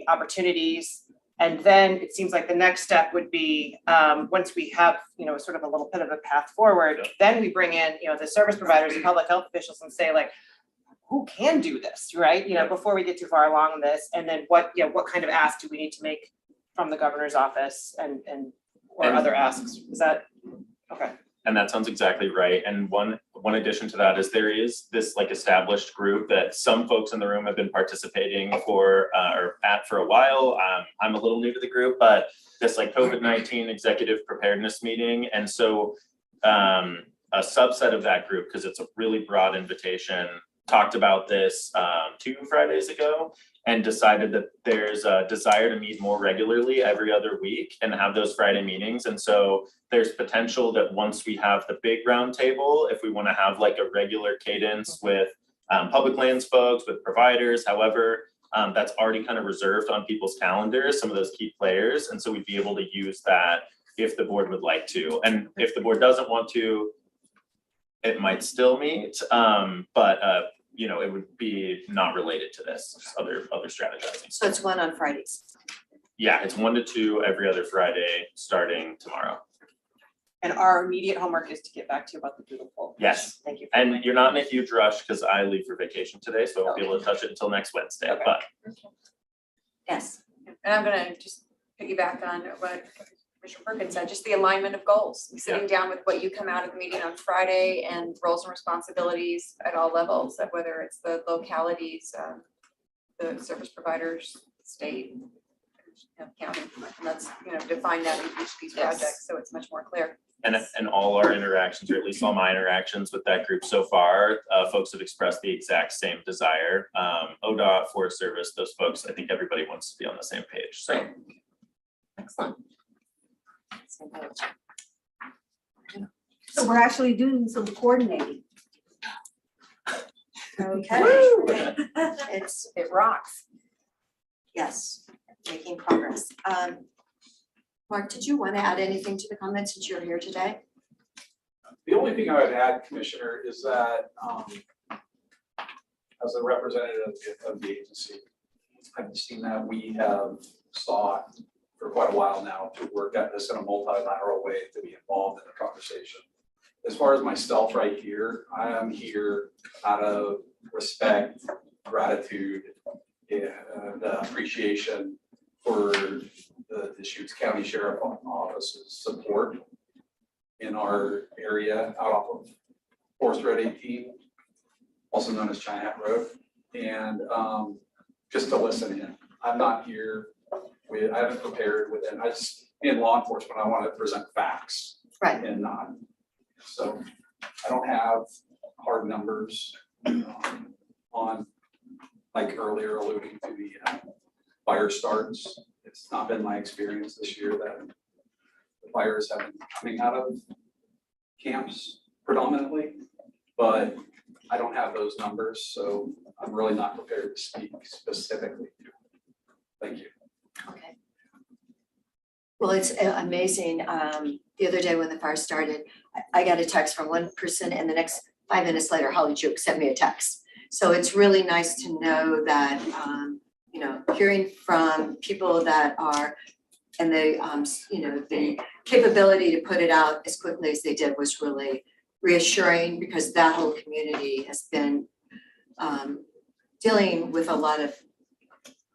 opportunities. And then it seems like the next step would be, once we have, sort of a little bit of a path forward, then we bring in, the service providers and public health officials and say like, who can do this, right? Before we get too far along in this, and then what kind of ask do we need to make from the governor's office and other asks? Is that, okay. And that sounds exactly right. And one addition to that is there is this like established group that some folks in the room have been participating for a while. I'm a little new to the group, but this like COVID-19 executive preparedness meeting. And so a subset of that group, because it's a really broad invitation, talked about this 2 Fridays ago and decided that there's a desire to meet more regularly every other week and have those Friday meetings. And so there's potential that once we have the big round table, if we want to have like a regular cadence with public lands folks, with providers, however, that's already kind of reserved on people's calendars, some of those key players. And so we'd be able to use that if the board would like to. And if the board doesn't want to, it might still meet, but it would be not related to this, just other strategizing. So it's 1 on Fridays. Yeah, it's 1 to 2 every other Friday, starting tomorrow. And our immediate homework is to get back to you about the doodle poll. Yes. Thank you. And you're not in a huge rush because I leave for vacation today, so I won't be able to touch it until next Wednesday, Okay. but. Yes. And I'm gonna just piggyback on what Commissioner Perkins said, just the alignment of goals, sitting down with what you come out of the meeting on Friday and roles and responsibilities at all levels, of whether it's the localities, the service providers, state, county, and let's, define that in each of these projects, so it's much more clear. And all our interactions, or at least all my interactions with that group so far, folks have expressed the exact same desire. ODOT, Forest Service, those folks, I think everybody wants to be on the same page, so. Excellent. So we're actually doing some coordinating. Okay. It rocks. Yes, making progress. Mark, did you want to add anything to the comments since you're here today? The only thing I would add, Commissioner, is that as a representative of the agency, I've seen that we have sought for quite a while now to work at this in a multilateral way, to be involved in the conversation. as far as myself right here, I am here out of respect, gratitude, and appreciation for the Deschutes County Sheriff Office's support in our area out of Forest Road 18, also known as China Hat Road, and just to listen in. I'm not here I haven't prepared with it. I just, in law enforcement, I want to present facts. Right. And not, so I don't have hard numbers on, like earlier alluding to the fire starts. It's not been my experience this year that the fires have been coming out of camps predominantly, but I don't have those numbers, so I'm really not prepared to speak specifically to it. Thank you. Okay. Well, it's amazing. The other day when the fire started, I got a text from one person and the next 5 minutes later, Holly Juke sent me a text. So it's really nice to know that, you know, hearing from people that are, and the, you know, the capability to put it out as quickly as they did was really reassuring, because that whole community has been dealing with a lot of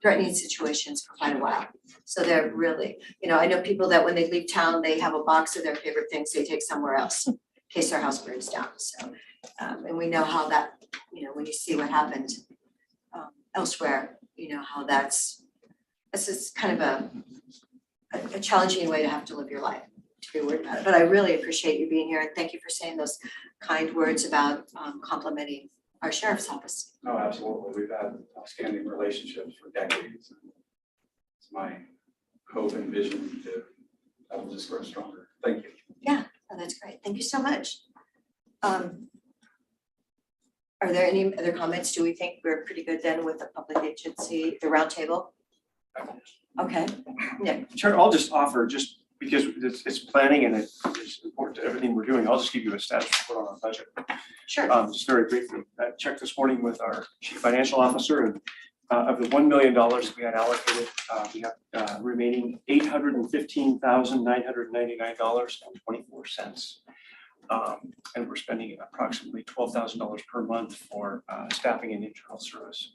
threatening situations for quite a while. So they're really, you know, I know people that when they leave town, they have a box of their favorite things they take somewhere else in case their house burns down. So, and we know how that, you know, when you see what happened elsewhere, you know, how this is kind of a challenging way to have to live your life, to be worried about it. But I really appreciate you being here, and thank you for saying those kind words about complimenting our sheriff's office. No, absolutely. We've had outstanding relationships for decades. It's my hope and vision to that will just grow stronger. Thank you. Yeah, oh, that's great. Thank you so much. Are there any other comments? Do we think we're pretty good then with the public agency, the roundtable? Okay, yeah, Chair, I'll just offer, just because it's planning and it's important to everything we're doing, I'll just give you a status report on our budget. sure. Just very briefly, I checked this morning with our chief financial officer, and of the $1 million we had allocated, we have remaining $815,999.24. And we're spending approximately $12,000 per month for staffing and internal service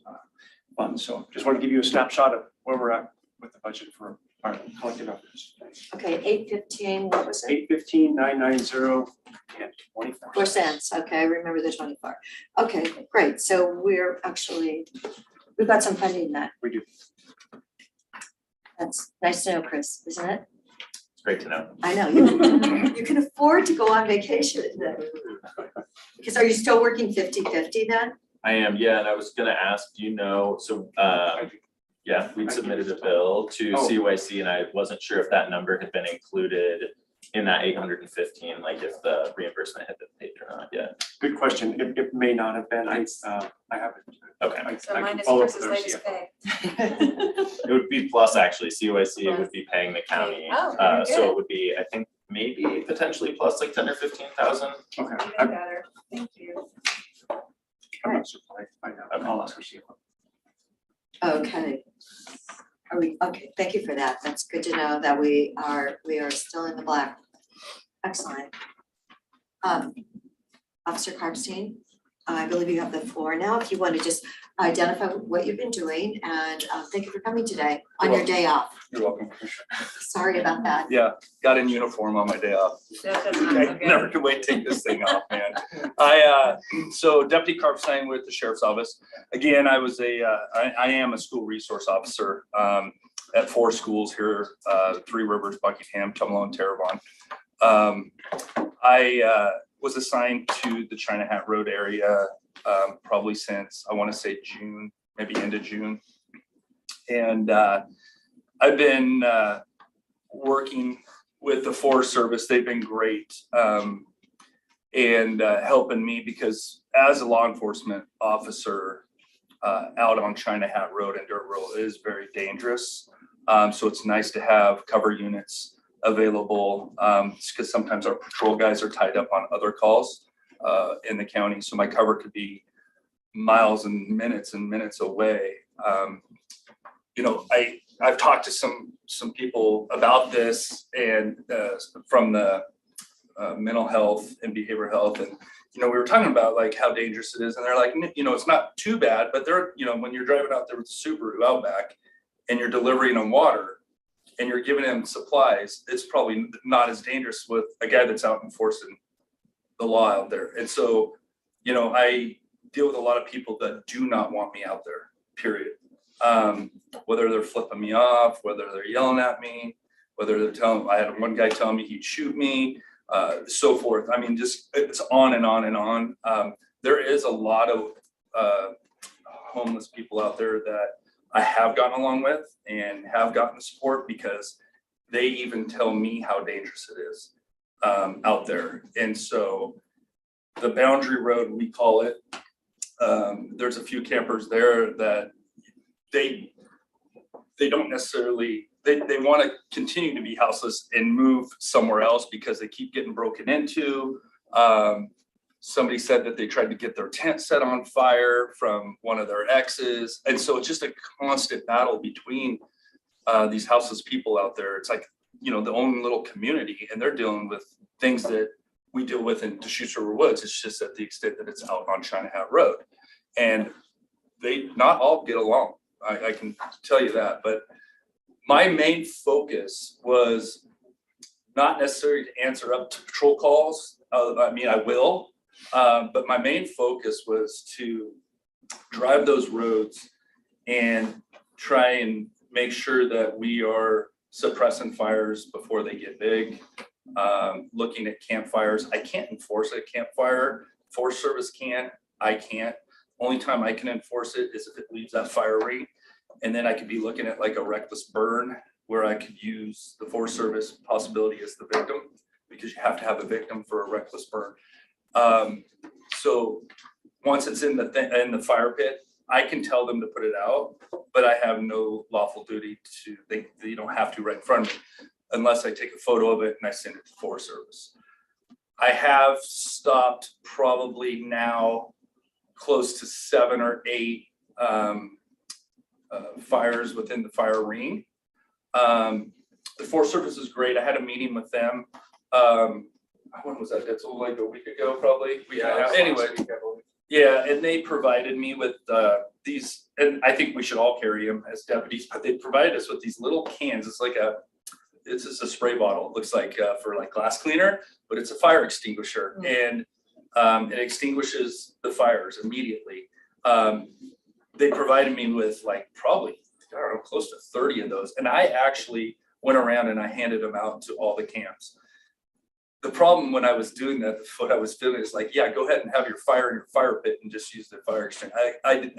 funds. So just want to give you a snapshot of where we're at with the budget for our collective efforts. Okay, 8:15, what was it? 815,990 and 24 4 cents. Okay, I remember the 24. Okay, great. So we've got some funding in that. We do. That's nice to know, Chris, isn't it? It's great to know. I know, you can afford to go on vacation then. Because are you still working 50-50 then? I am, yeah, and I was gonna ask, do you know, so, yeah, we'd submitted a bill to CYC, and I wasn't sure if that number had been included in that 815, like if the reimbursement had been paid or not yet. Good question. It may not have been. I haven't. Okay. So I mine can is follow up Chris's with our latest CFO. pay. It would be plus, actually, CYC would be paying the county, Oh, very so good. it would be, I think, maybe potentially plus like 10 or 15,000. Okay. Even better, thank you. I'm not surprised by that. I'll ask our CFO. Okay. Are we, okay, thank you for that. That's good to know that we are still in the black. Excellent. Officer Karpstein, I believe you have the floor now. If you want to just identify what you've been doing, and thank you for coming today on your day off. You're welcome, Commissioner. Sorry about that. Yeah, got in uniform on my day off. That does not I look good. never can wait to take this thing off, man. So Deputy Karpstein with the Sheriff's Office. Again, I am a school resource officer at 4 schools here, 3 Rivers, Buckingham, Tumalo, and Terrebonne. I was assigned to the China Hat Road area probably since, I want to say June, maybe end of June. And I've been working with the Forest Service. They've been great and helping me, because as a law enforcement officer out on China Hat Road and dirt road is very dangerous. So it's nice to have cover units available because sometimes our patrol guys are tied up on other calls in the county. So my cover could be miles and minutes away. You know, I've talked to some people about this, and from the mental health and behavioral health. And, you know, we were talking about like how dangerous it is. And they're like, you know, it's not too bad, but they're, you know, when you're driving out there with the Subaru Outback and you're delivering them water and you're giving them supplies, it's probably not as dangerous with a guy that's out enforcing the law out there. And so, you know, I deal with a lot of people that do not want me out there, period. Whether they're flipping me off, whether they're yelling at me, whether they're telling, I had one guy telling me he'd shoot me, so forth. I mean, just, it's on and on and on. There is a lot of homeless people out there that I have gotten along with and have gotten support because they even tell me how dangerous it is out there. And so the boundary road, we call it, there's a few campers there that they don't necessarily, they want to continue to be houseless and move somewhere else because they keep getting broken into. Somebody said that they tried to get their tent set on fire from one of their exes. And so it's just a constant battle between these houseless people out there. It's like, you know, the own little community, and they're dealing with things that we deal with in Deschutes River Woods. It's just at the extent that it's out on China Hat Road. And they not all get along. I can tell you that. But my main focus was not necessarily to answer up to patrol calls. I mean, I will. But my main focus was to drive those roads and try and make sure that we are suppressing fires before they get big. Looking at campfires. I can't enforce a campfire. Forest Service can. I can't. Only time I can enforce it is if it leaves that fire ring. And then I could be looking at like a reckless burn where I could use the Forest Service possibility as the victim, because you have to have a victim for a reckless burn. So once it's in the fire pit, I can tell them to put it out, but I have no lawful duty to, they don't have to right in front of me unless I take a photo of it and I send it to Forest Service. I have stopped probably now close to 7 or 8 fires within the fire ring. The Forest Service is great. I had a meeting with them. When was that? That's like a week ago, probably. Yeah. Anyway, yeah, and they provided me with these, and I think we should all carry them as deputies. But they provided us with these little cans. It's like it's just a spray bottle. It looks like for like glass cleaner, but it's a fire extinguisher, and it extinguishes the fires immediately. They provided me with like probably, I don't know, close to 30 of those. And I actually went around and I handed them out to all the camps. The problem when I was doing that, what I was feeling is like, yeah, go ahead and have your fire in your fire pit and just use the fire extinguisher. I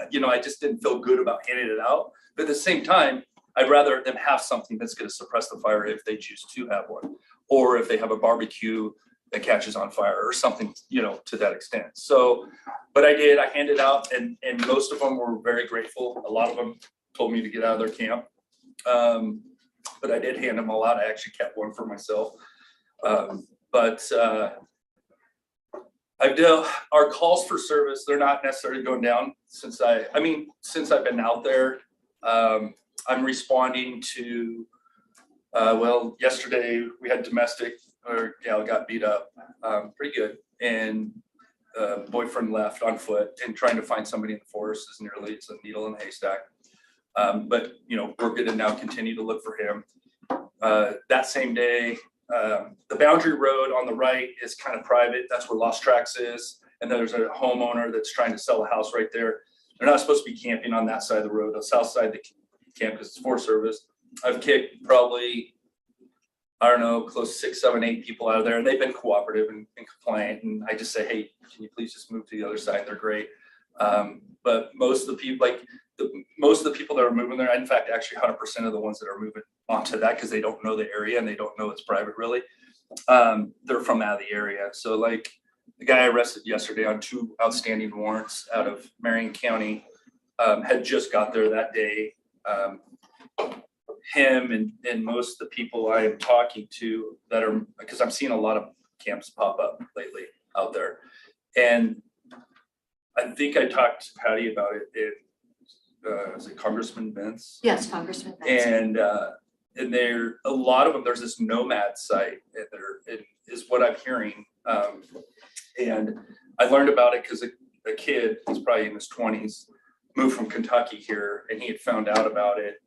just didn't feel good about handing it out. But at the same time, I'd rather them have something that's going to suppress the fire if they choose to have one, or if they have a barbecue that catches on fire or something, to that extent. So, but I handed out, and most of them were very grateful. A lot of them told me to get out of their camp. But I did hand them all out. I actually kept one for myself. But our calls for service, they're not necessarily going down since I've been out there. I'm responding to, yesterday we had domestic, or gal got beat up pretty good, and boyfriend left on foot, and trying to find somebody in the forest is nearly, it's a needle in a haystack. But we're going to now continue to look for him. That same day, the boundary road on the right is kind of private. That's where Lost Tracks is. And then there's a homeowner that's trying to sell a house right there. They're not supposed to be camping on that side of the road. The south side they camp because it's Forest Service. I've kicked probably, I don't know, close to 6, 7, 8 people out of there, and they've been cooperative and compliant. And I just say, hey, can you please just move to the other side? They're great. But most of the people, most of the people that are moving there, in fact, actually 100% of the ones that are moving onto that, because they don't know the area and they don't know it's private really, they're from out of the area. So like the guy I arrested yesterday on 2 outstanding warrants out of Marion County had just got there that day. Him and most of the people I am talking to that are, because I'm seeing a lot of camps pop up lately out there. And I think I talked to Patty about it. Is it Congressman Vince? Yes, Congressman Vince. And there, a lot of them, there's this nomad site, and is what I'm hearing. And I learned about it because a kid, he's probably in his 20s, moved from Kentucky here, and he had found out about it.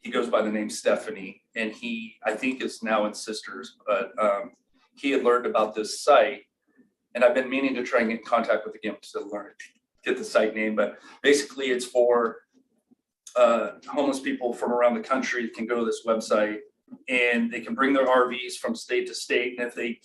He goes by the name Stephanie, and I think is now in Sisters, but he had learned about this site, and I've been meaning to try and get in contact with him to get the site name, but basically it's for homeless people from around the country can go to this website, and they can bring their RVs from state to state, and if they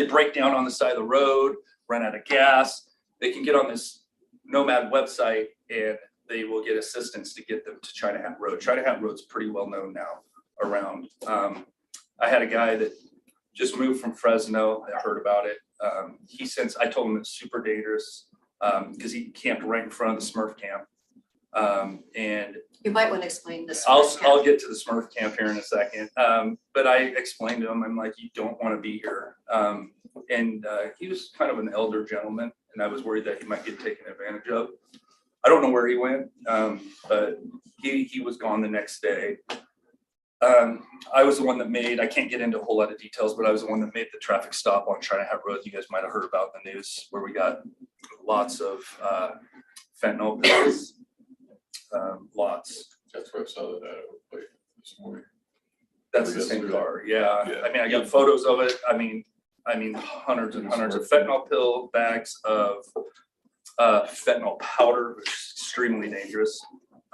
break down on the side of the road, run out of gas, they can get on this Nomad website and they will get assistance to get them to China Hat Road. China Hat Road's pretty well known now around. I had a guy that just moved from Fresno. I heard about it. I told him it's super dangerous because he camped right in front of the Smurf camp. And You might want to explain this. I'll get to the Smurf camp here in a second. But I explained to him, I'm like, you don't want to be here. And he was kind of an elder gentleman, and I was worried that he might get taken advantage of. I don't know where he went, but he was gone the next day. I was the one that I can't get into a whole lot of details, but I was the one that made the traffic stop on China Hat Road. You guys might have heard about in the news where we got lots of fentanyl pills. Lots. That's where I saw that plate this morning. That's the same car, yeah. Yeah. I mean, I got photos of it. I mean, hundreds and hundreds of fentanyl pill bags of fentanyl powder, which is extremely dangerous,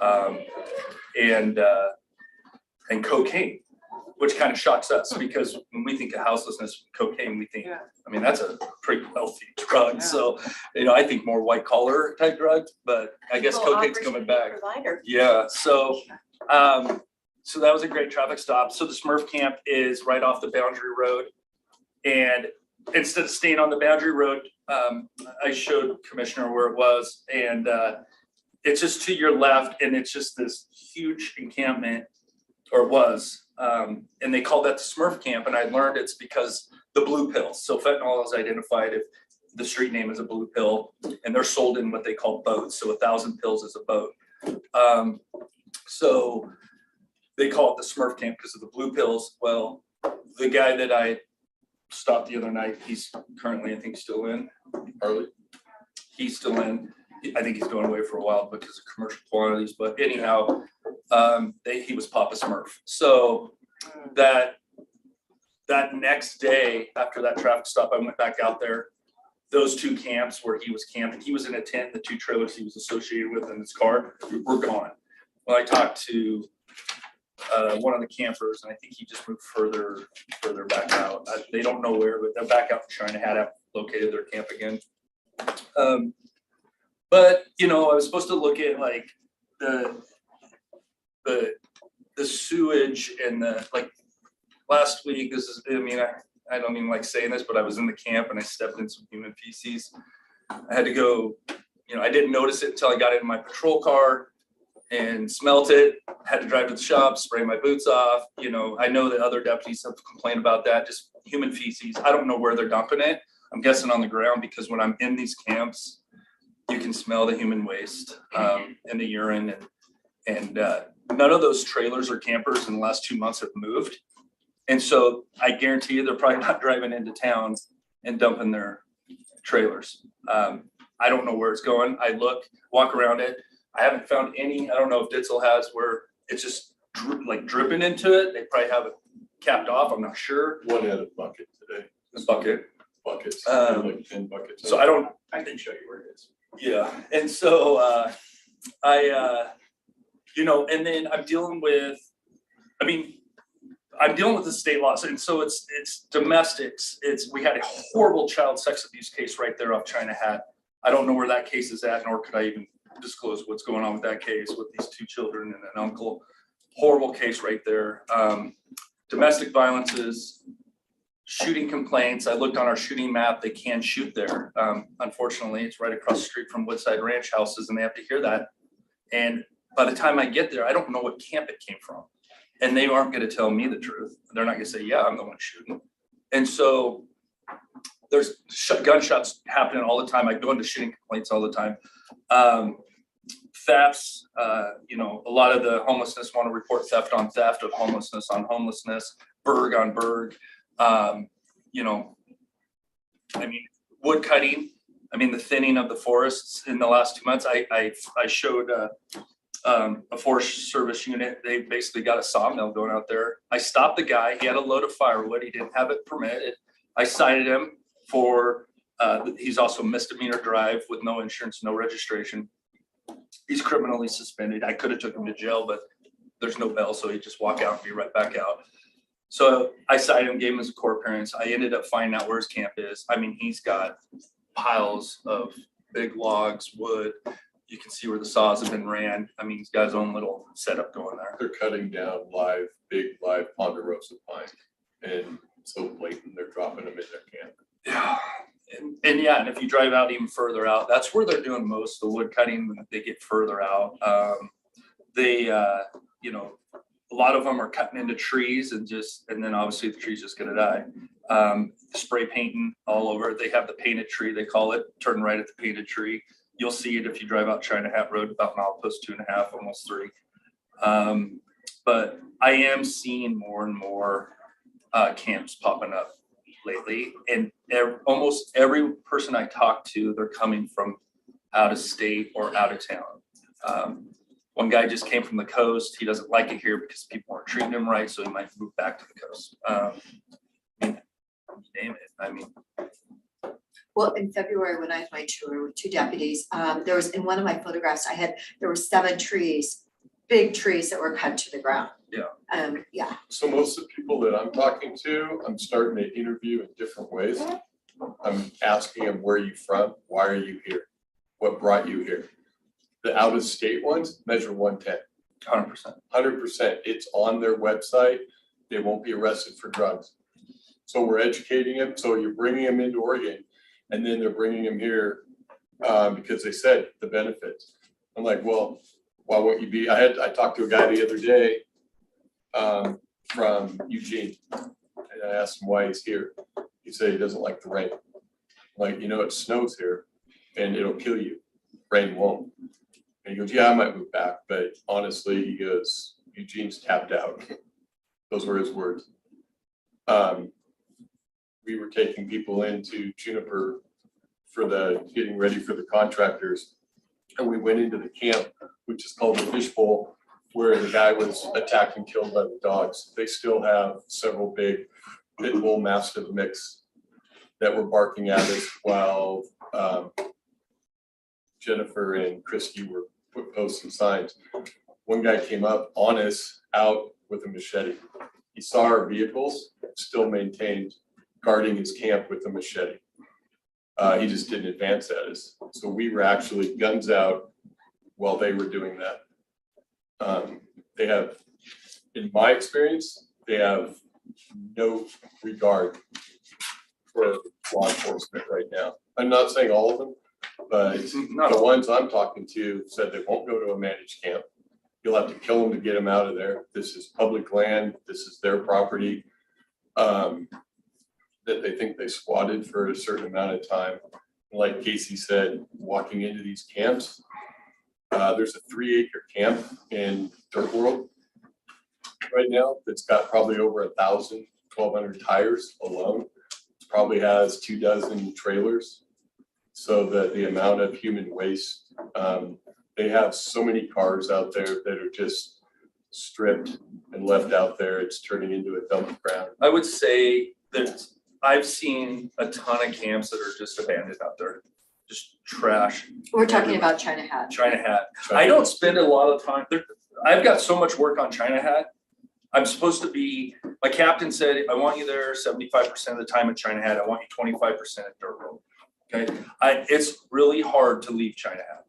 and cocaine, which kind of shocks us because when we think of houselessness, cocaine, we think, Yeah. I mean, that's a pretty wealthy drug. Yeah. So, I think more white collar type drug, but I guess cocaine's coming back. Yeah, so that was a great traffic stop. So the Smurf camp is right off the Boundary Road. And instead of staying on the Boundary Road, I showed Commissioner where it was, and it's just to your left, and it's just this huge encampment, or it was, and they called that the Smurf camp, and I learned it's because the blue pills. So fentanyl is identified if the street name is a blue pill, and they're sold in what they call boats. So 1,000 pills is a boat. So they call it the Smurf camp because of the blue pills. Well, the guy that I stopped the other night, he's currently, I think, still in. Harley? He's still in. I think he's going away for a while because of commercial quantities, but anyhow, he was Papa Smurf. So that next day after that traffic stop, I went back out there. Those two camps where he was camping, he was in a tent, the two trailers he was associated with in his car were gone. Well, I talked to one of the campers, and I think he just moved further back out. They don't know where, but they're back out in China Hat, located their camp again. But I was supposed to look at like the sewage and last week. I don't even like saying this, but I was in the camp and I stepped in some human feces. I had to go. I didn't notice it until I got in my patrol car and smelt it. Had to drive to the shop, spray my boots off. I know that other deputies have complained about that. Just human feces. I don't know where they're dumping it. I'm guessing on the ground because when I'm in these camps, you can smell the human waste and the urine, and none of those trailers or campers in the last 2 months have moved. And so I guarantee you they're probably not driving into town and dumping their trailers. I don't know where it's going. I walk around it. I haven't found any. I don't know if Ditzel has where it's just dripping into it. They probably have it capped off. I'm not sure. One had a bucket today. A bucket. Buckets, like 10 buckets. So I can show you where it is. Yeah, and so and then I'm dealing with the state laws, and so it's domestics. We had a horrible child sex abuse case right there off China Hat. I don't know where that case is at, nor could I even disclose what's going on with that case with these two children and an uncle. Horrible case right there. Domestic violences, shooting complaints. I looked on our shooting map. They can shoot there. Unfortunately, it's right across the street from Woodside Ranch houses, and they have to hear that. And by the time I get there, I don't know what camp it came from. And they aren't going to tell me the truth. They're not going to say, yeah, I'm the one shooting. And so there's gunshots happening all the time. I go into shooting complaints all the time. Thefts, a lot of the homelessness want to report theft on theft of homelessness on homelessness, Berg on Berg. You know, I mean, wood cutting, I mean, the thinning of the forests in the last 2 months, I showed a Forest Service unit, they basically got a sawmill going out there. I stopped the guy, he had a load of firewood, he didn't have it permitted. I cited him for, he's also misdemeanor drive with no insurance, no registration. He's criminally suspended. I could have took him to jail, but there's no bail, so he'd just walk out and be right back out. So I cited him, gave him his court appearance. I ended up finding out where his camp is. I mean, he's got piles of big logs, wood. You can see where the saws have been ran. I mean, he's got his own little setup going there. They're cutting down big live ponderosa pine. And so blatant, they're dropping them in their camp. Yeah. And yeah, and if you drive out even further out, that's where they're doing most of the wood cutting. They get further out. You know, a lot of them are cutting into trees and then obviously the tree's just gonna die. Spray painting all over. They have the painted tree, they call it, turn right at the painted tree. You'll see it if you drive out China Hat Road, about milepost 2.5, almost 3. But I am seeing more and more camps popping up lately, and almost every person I talk to, they're coming from out of state or out of town. One guy just came from the coast. He doesn't like it here because people aren't treating him right, so he might move back to the coast. I mean, name it. I mean, Well, in February, when I had my tour with 2 deputies, there was, in one of my photographs, there were 7 trees, big trees that were cut to the ground. Yeah. Yeah. So most of the people that I'm talking to, I'm starting to interview in different ways. I'm asking them, where are you from? Why are you here? What brought you here? The out of state ones measure 110. 100%. 100%. It's on their website. They won't be arrested for drugs. So we're educating them. So you're bringing them into Oregon, and then they're bringing them here because they said the benefits. I'm like, well, why won't you be? I talked to a guy the other day from Eugene, and I asked him why he's here. He said he doesn't like the rain. I'm like, you know, it snows here and it'll kill you. Rain won't. And he goes, yeah, I might move back, but honestly, he goes, Eugene's tapped out. Those were his words. We were taking people into Juniper for getting ready for the contractors. And we went into the camp, which is called the Fishbowl, where the guy was attacked and killed by the dogs. They still have several big pit bull mastiff mix that were barking at us while Jennifer and Christy were posting signs. One guy came up on us out with a machete. He saw our vehicles, still maintained guarding his camp with a machete. He just didn't advance at us. So we were actually guns out while they were doing that. They have, in my experience, they have no regard for law enforcement right now. I'm not saying all of them, but the ones I'm talking to said they won't go to a managed camp. You'll have to kill them to get them out of there. This is public land. This is their property. That they think they squatted for a certain amount of time. Like Casey said, walking into these camps, there's a 3-acre camp in Dirt World right now that's got probably over 1,000, 1,200 tires alone. It probably has 24 trailers. So that the amount of human waste, they have so many cars out there that are just stripped and left out there. It's turning into a dump ground. I would say that I've seen a ton of camps that are just abandoned out there, just trash. We're talking about China Hat. China Hat. I don't spend a lot of time there. I've got so much work on China Hat. I'm supposed to be, my captain said, I want you there 75% of the time at China Hat. I want you 25% at Dirt Road. Okay. It's really hard to leave China Hat.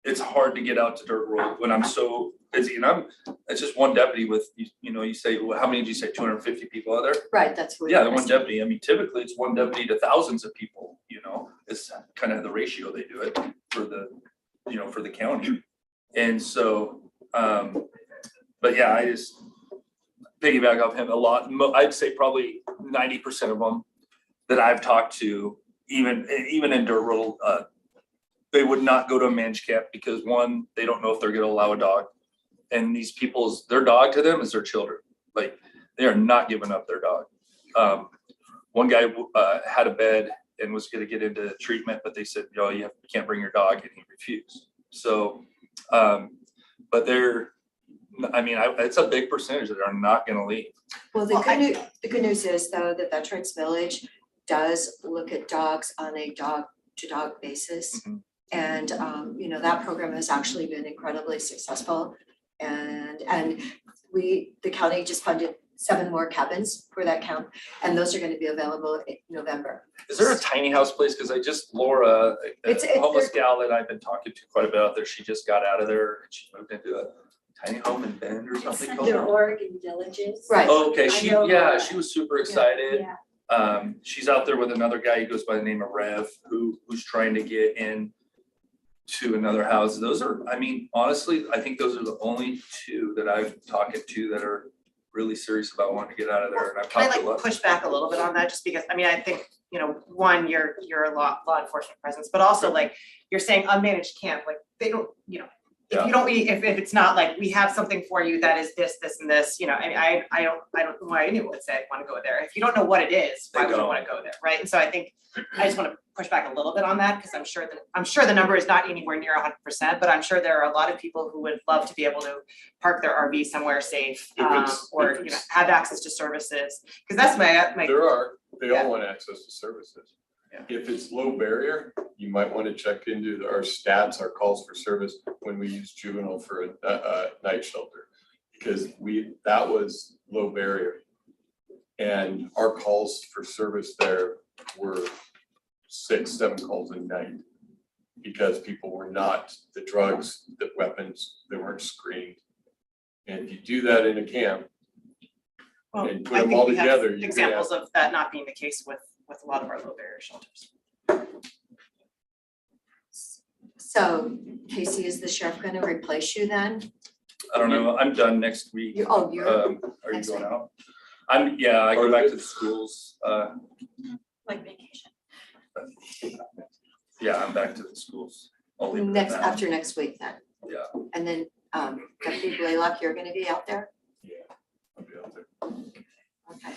It's hard to get out to Dirt Road when I'm so busy, and it's just one deputy with, you say, well, how many did you say, 250 people out there? Right, that's what. Yeah, the one deputy. I mean, typically it's one deputy to thousands of people, it's kind of the ratio they do it for the, for the county. And so, but yeah, I just piggyback off him a lot. I'd say probably 90% of them that I've talked to, even in Dirt Road, they would not go to a managed camp because, one, they don't know if they're going to allow a dog. And these people's, their dog to them is their children. Like, they are not giving up their dog. One guy had a bed and was gonna get into treatment, but they said, you know, you can't bring your dog, and he refused. So, but it's a big percentage that are not gonna leave. Well, the good news is though that Veterans Village does look at dogs on a dog to dog basis. Mhm. And that program has actually been incredibly successful. And the county just funded 7 more cabins for that camp, and those are gonna be available in November. Is there a tiny house place? Cause Laura, It's- a homeless gal that I've been talking to quite a bit out there, she just got out of there and she moved into a tiny home in Bend or something called. Under Oregon Villages. Right. Oh, okay, I know Laura. she was super excited. Yeah. She's out there with another guy who goes by the name of Rev, who's trying to get in to another house. Those are, honestly, I think those are the only 2 that I've talked to that are really serious about wanting to get out of there. And I've Can I talked to a lot. push back a little bit on that, just because, I think, one, you're a law enforcement presence, but also like, you're saying unmanaged camp, like, they don't, if you don't, if it's not like, we have something for you that is this, and this, I don't know why anyone would say I wanna go there. If you don't know what it is, why would you wanna go there, right? And so I think, I just wanna push back a little bit on that, because I'm sure the number is not anywhere near 100%, but I'm sure there are a lot of people who would love to be able to park their RV somewhere safe, or, have access to services, because that's my. They all want access to services. Yeah. If it's low barrier, you might want to check into our stats, our calls for service when we use juvenile for a night shelter. Because that was low barrier. And our calls for service there were 6, 7 calls a night. Because people were not, the drugs, the weapons, they weren't screened. And if you do that in a camp, Well, and put I them think all we have together, you can examples of that not being the case with a lot of our low barrier shelters. So Casey, is the sheriff gonna replace you then? I don't know, I'm done next week. You're Are you next going week. out? I go back to the schools. Like vacation. Yeah, I'm back to the schools. I'll leave it at that. after next week then? Yeah. And then Deputy Blaylock, you're gonna be out there? I'll be out there. Okay.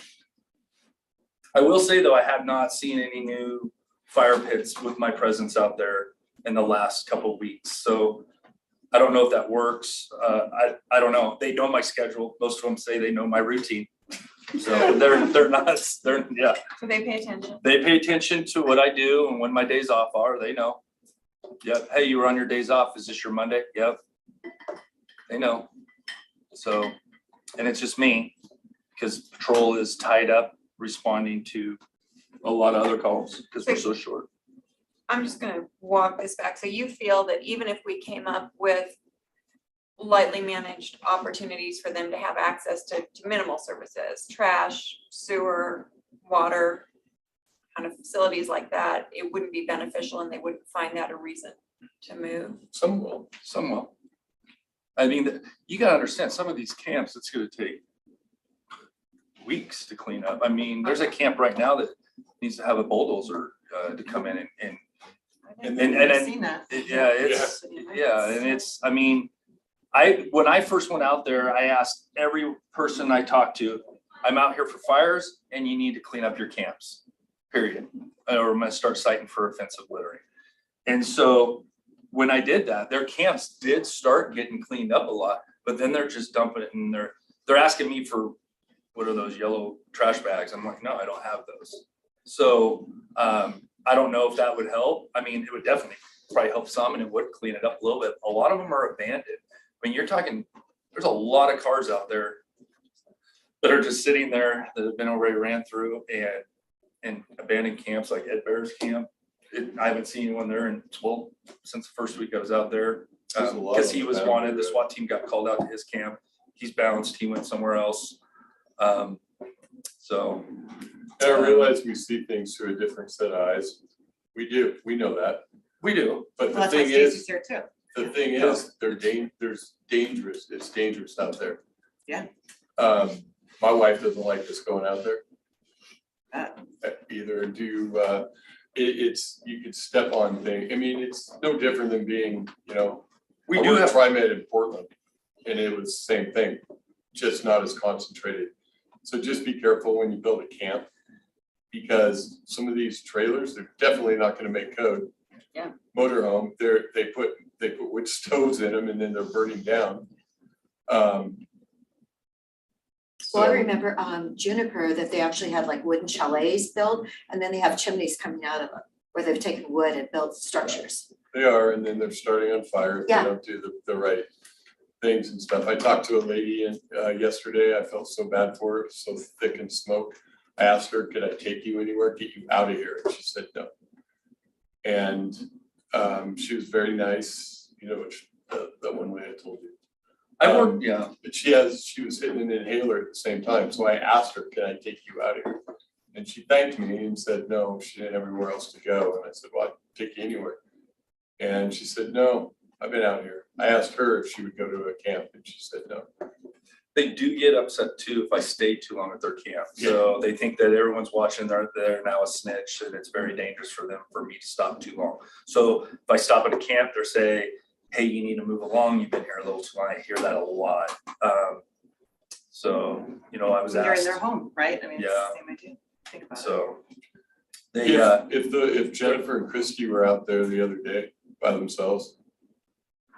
I will say though, I have not seen any new fire pits with my presence out there in the last couple of weeks. So I don't know if that works. I don't know. They know my schedule. Most of them say they know my routine. So they're not, yeah. So they pay attention. They pay attention to what I do and when my days off are, they know. Yep. Hey, you were on your days off. Is this your Monday? Yep. They know. So, and it's just me because patrol is tied up responding to a lot of other calls because we're so short. I'm just gonna walk this back. So you feel that even if we came up with lightly managed opportunities for them to have access to minimal services, trash, sewer, water, kind of facilities like that, it wouldn't be beneficial and they wouldn't find that a reason to move? Some will. Some will. I mean, you gotta understand, some of these camps, it's gonna take weeks to clean up. I mean, there's a camp right now that needs to have a bulldozer to come in and I've then- seen that. and it's, I mean, when I first went out there, I asked every person I talked to, I'm out here for fires and you need to clean up your camps, period. Or I'm gonna start citing for offensive littering. And so when I did that, their camps did start getting cleaned up a lot, but then they're just dumping it and they're asking me for, what are those yellow trash bags? I'm like, no, I don't have those. So I don't know if that would help. I mean, it would definitely probably help some and it would clean it up a little bit. A lot of them are abandoned. I mean, you're talking, there's a lot of cars out there that are just sitting there that have been already ran through and abandoned camps like Ed Bear's camp. I haven't seen anyone there since the first week I was out there. There's a lot Because of he was them. wanted, the SWAT team got called out to his camp. He's bounced, he went somewhere else. So. And I realize we see things through a different set of eyes. We do, we know that. We do. But the Well, that's why thing Stacy's is, here too. the thing is, there's dangerous, it's dangerous out there. Yeah. My wife doesn't like us going out there. Uh. Either do, it's, you could step on things. I mean, it's no different than being, We I do worked have, at TriMet in Portland, and it was the same thing, just not as concentrated. So just be careful when you build a camp, because some of these trailers, they're definitely not gonna make code. Yeah. Motorhome, they put wood stoves in them and then they're burning down. Well, I So remember Juniper, that they actually had like wooden chalets built, and then they have chimneys coming out of them, where they've taken wood and built structures. they are, and then they're starting on fire if they Yeah. don't do the right things and stuff. I talked to a lady yesterday, I felt so bad for her, so thick in smoke. I asked her, could I take you anywhere, get you out of here? And she said no. And she was very nice, you know, the one way I told you. I work, yeah, But she was hitting an inhaler at the same time, so I asked her, can I take you out of here? And she thanked me and said, no, she didn't have anywhere else to go. And I said, well, I'd take you anywhere. And she said, no, I've been out here. I asked her if she would go to a camp and she said no. they do get upset too if I stay too long at their camp. So they think that everyone's watching, they're now a snitch, and it's very dangerous for me to stop too long. So if I stop at a camp, they're saying, hey, you need to move along, you've been here a little too long. I hear that a lot. So, you know, I was They're in asked, their home, right? I mean, it's Yeah. the same idea. Think about it. so they, If Jennifer and Christy were out there the other day by themselves,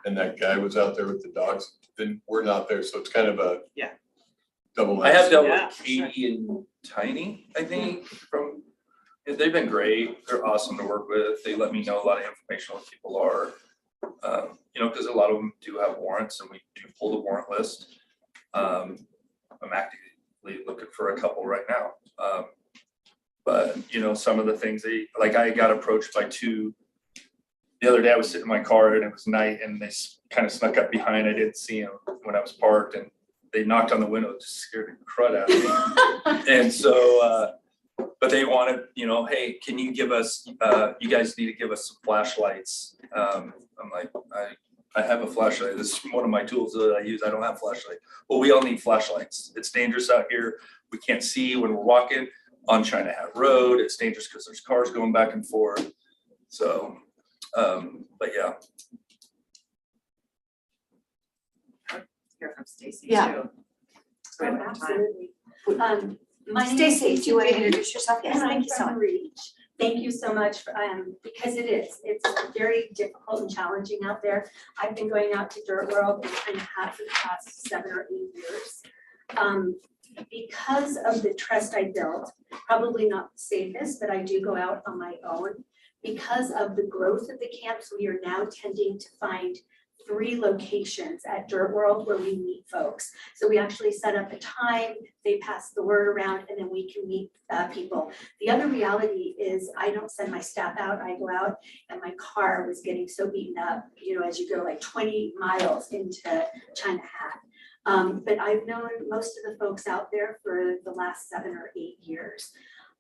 and that guy was out there with the dogs, then we're not there, so it's kind of a Yeah. double. I have dealt Yeah, with for sure. Katie and Tiny, I think, they've been great. They're awesome to work with. They let me know a lot of information on what people are. You know, because a lot of them do have warrants and we do pull the warrant list. I'm actively looking for a couple right now. But you know, some of the things I got approached by two. The other day I was sitting in my car and it was night and they kind of snuck up behind. I didn't see them when I was parked and they knocked on the window, just scared the crud out of me. And so, but they wanted, you know, hey, can you give us, you guys need to give us some flashlights. I'm like, I have a flashlight. This is one of my tools that I use. I don't have a flashlight. Well, we all need flashlights. It's dangerous out here. We can't see when we're walking on China Hat Road. It's dangerous because there's cars going back and forth. So, but yeah. Hear from Stacy Yeah. too. Oh, absolutely. My name is Stacy, do you want to Reed, introduce yourself? Yes, and I'm thank you so from much. Reach. Thank you so much for, because it's very difficult and challenging out there. I've been going out to Dirt World and kind of have for the past 7 or 8 years. Because of the trust I built, probably not the safest, but I do go out on my own. Because of the growth of the camps, we are now tending to find 3 locations at Dirt World where we meet folks. So we actually set up a time, they pass the word around, and then we can meet people. The other reality is I don't send my staff out, I go out and my car was getting so beaten up, you know, as you go like 20 miles into China Hat. But I've known most of the folks out there for the last 7 or 8 years.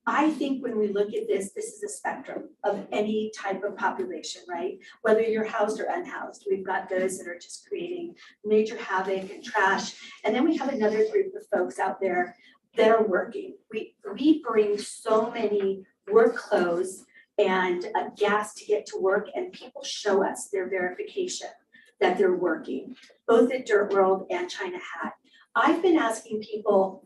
I think when we look at this is a spectrum of any type of population, right? Whether you're housed or unhoused, we've got those that are just creating major havoc and trash. And then we have another group of folks out there that are working. We bring so many work clothes and gas to get to work, and people show us their verification that they're working, both at Dirt World and China Hat. I've been asking people,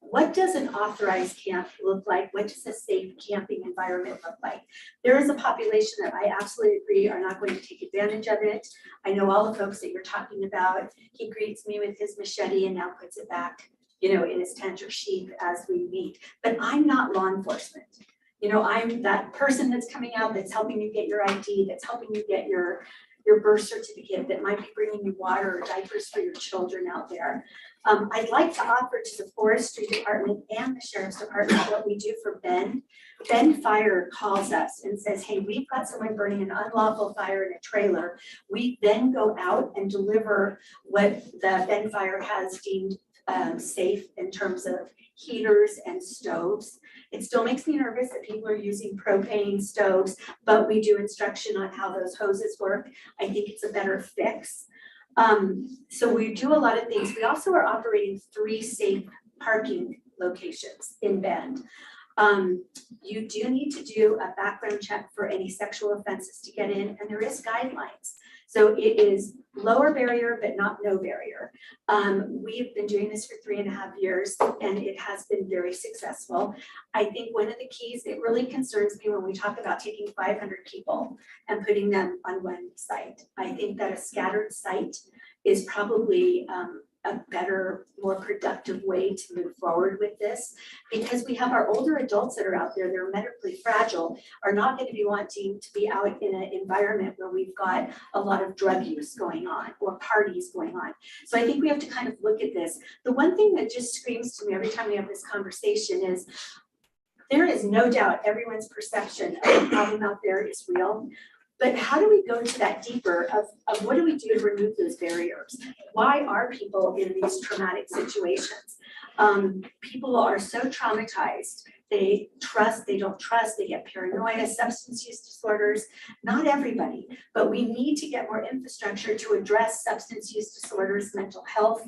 what does an authorized camp look like? What does a safe camping environment look like? There is a population that I absolutely agree are not going to take advantage of it. I know all the folks that you're talking about. He greets me with his machete and now puts it back, you know, in his tent or sheath as we meet. But I'm not law enforcement. You know, I'm that person that's coming out, that's helping you get your ID, that's helping you get your birth certificate, that might be bringing you water or diapers for your children out there. I'd like to offer to the Forestry Department and the Sheriff's Department what we do for Bend. Bend Fire calls us and says, hey, we've got someone burning an unlawful fire in a trailer. We then go out and deliver what the Bend Fire has deemed safe in terms of heaters and stoves. It still makes me nervous that people are using propane stoves, but we do instruction on how those hoses work. I think it's a better fix. So we do a lot of things. We also are operating 3 safe parking locations in Bend. You do need to do a background check for any sexual offenses to get in, and there is guidelines. So it is lower barrier, but not no barrier. We've been doing this for 3.5 years and it has been very successful. I think one of the keys, it really concerns me when we talk about taking 500 people and putting them on one site. I think that a scattered site is probably a better, more productive way to move forward with this, because we have our older adults that are out there, they're medically fragile, are not going to be wanting to be out in an environment where we've got a lot of drug use going on or parties going on. So I think we have to kind of look at this. The one thing that just screams to me every time we have this conversation is there is no doubt everyone's perception of the problem out there is real. But how do we go to that deeper of what do we do to remove those barriers? Why are people in these traumatic situations? People are so traumatized. They trust, they don't trust, they get paranoia, substance use disorders. Not everybody, but we need to get more infrastructure to address substance use disorders, mental health.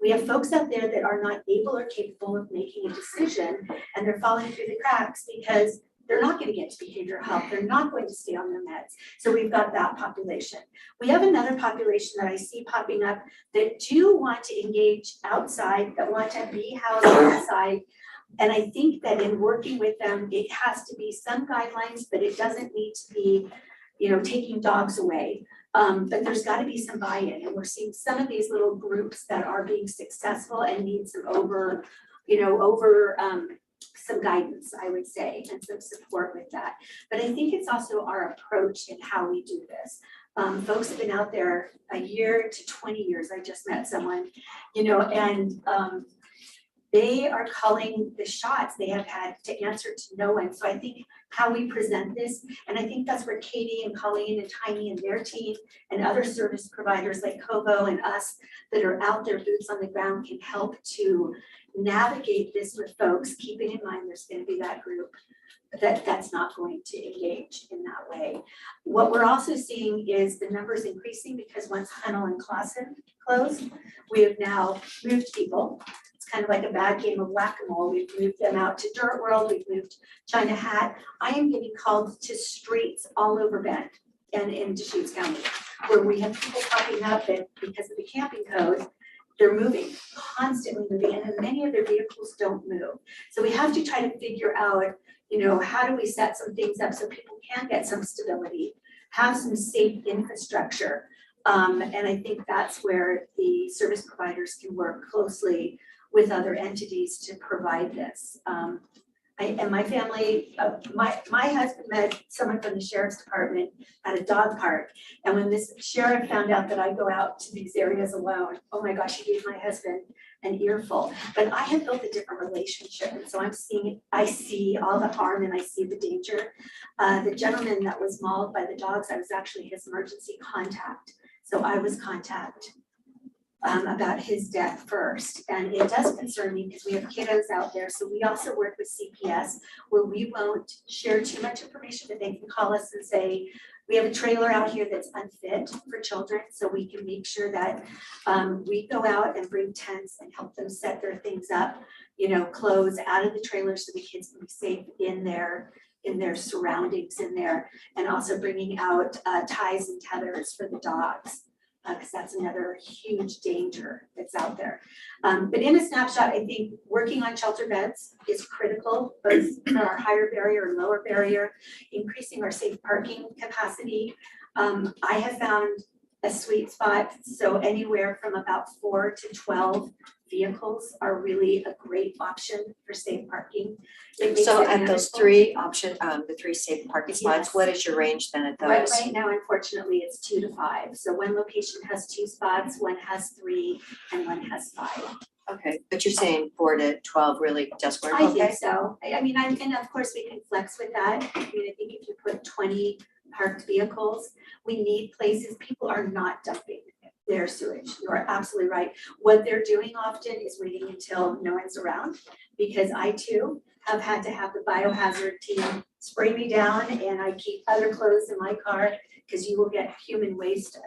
We have folks out there that are not able or capable of making a decision, and they're falling through the cracks because they're not going to get to behavioral health. They're not going to stay on their meds. So we've got that population. We have another population that I see popping up that do want to engage outside, that want to be housed outside. And I think that in working with them, it has to be some guidelines, but it doesn't need to be, taking dogs away. But there's got to be some buy-in. And we're seeing some of these little groups that are being successful and need some some guidance, I would say, and some support with that. But I think it's also our approach in how we do this. Folks have been out there a year to 20 years. I just met someone, and they are calling the shots. They have had to answer to no one. So I think how we present this, and I think that's where Katie and Colleen and Tiny and their team and other service providers like Kobo and us that are out there, boots on the ground, can help to navigate this with folks, keeping in mind there's going to be that group that's not going to engage in that way. What we're also seeing is the numbers increasing because once Hunnell and Clausen closed, we have now moved people. It's kind of like a bad game of whack-a-mole. We've moved them out to Dirt World, we've moved China Hat. I am getting called to streets all over Bend and in Deschutes County, where we have people popping up that because of the camping code, they're moving, constantly moving, and many of their vehicles don't move. So we have to try to figure out, how do we set some things up so people can get some stability, have some safe infrastructure. And I think that's where the service providers can work closely with other entities to provide this. And my family, my husband met someone from the sheriff's department at a dog park. And when this sheriff found out that I go out to these areas alone, oh my gosh, he gave my husband an earful. But I have built a different relationship. And so I see all the harm and I see the danger. The gentleman that was mauled by the dogs, I was actually his emergency contact. So I was contacted about his death first. And it does concern me because we have kiddos out there. So we also work with CPS where we won't share too much information, but they can call us and say, we have a trailer out here that's unfit for children. So we can make sure that we go out and bring tents and help them set their things up, clothes out of the trailer so the kids can be safe in their surroundings in there, and also bringing out ties and tethers for the dogs. Because that's another huge danger that's out there. But in a snapshot, I think working on shelter beds is critical, both for our higher barrier and lower barrier, increasing our safe parking capacity. I have found a sweet spot, so anywhere from about 4 to 12 vehicles are really a great option for safe parking. So at those three the three safe parking spots, Yes. what is your range then at those? Right now, unfortunately, it's 2 to 5. So one location has 2 spots, one has 3, and one has 5. Okay, but you're saying 4 to 12 really does work, I okay? think so. And of course we can flex with that. I think if you put 20 parked vehicles, we need places. People are not dumping their sewage. You are absolutely right. What they're doing often is waiting until no one's around, because I too have had to have the biohazard team spray me down, and I keep other clothes in my car because you will get human waste,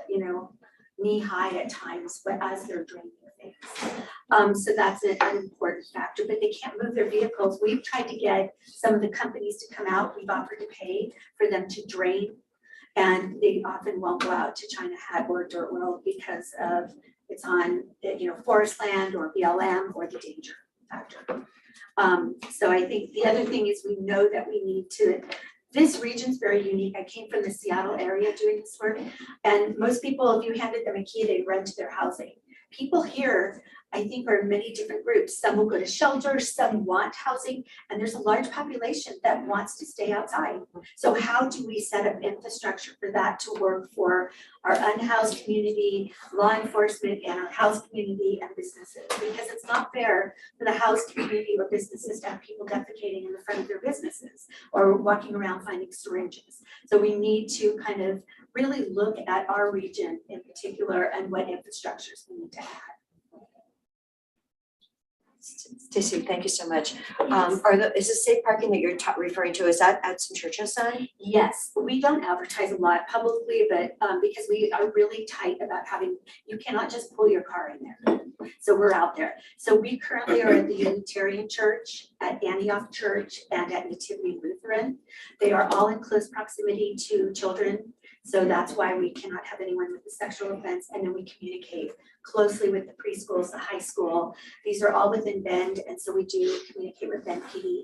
knee high at times, but as they're draining things. So that's an important factor, but they can't move their vehicles. We've tried to get some of the companies to come out. We've offered to pay for them to drain And they often won't go out to China Hat or Dirt World because of it's on, forest land or BLM or the danger factor. So I think the other thing is we know that we need to, this region's very unique. I came from the Seattle area doing this work, and most people, if you handed them a key, they'd run to their housing. People here, I think, are in many different groups. Some will go to shelters, some want housing, and there's a large population that wants to stay outside. So how do we set up infrastructure for that to work for our unhoused community, law enforcement, and our housed community and businesses? Because it's not fair for the housed community or businesses to have people defecating in the front of their businesses or walking around finding syringes. So we need to kind of really look at our region in particular and what infrastructures we need to add. Stacy, thank you so much. Is the safe parking that you're referring to, is that at St. Church's sign? Yes, we don't advertise a lot publicly, but because we are really tight about you cannot just pull your car in there. So we're out there. So we currently are at the Unitarian Church, at Antioch Church, and at Nativity Lutheran. They are all in close proximity to children. So that's why we cannot have anyone with a sexual offense. And then we communicate closely with the preschools, the high school. These are all within Bend, and so we do communicate with Bend PD.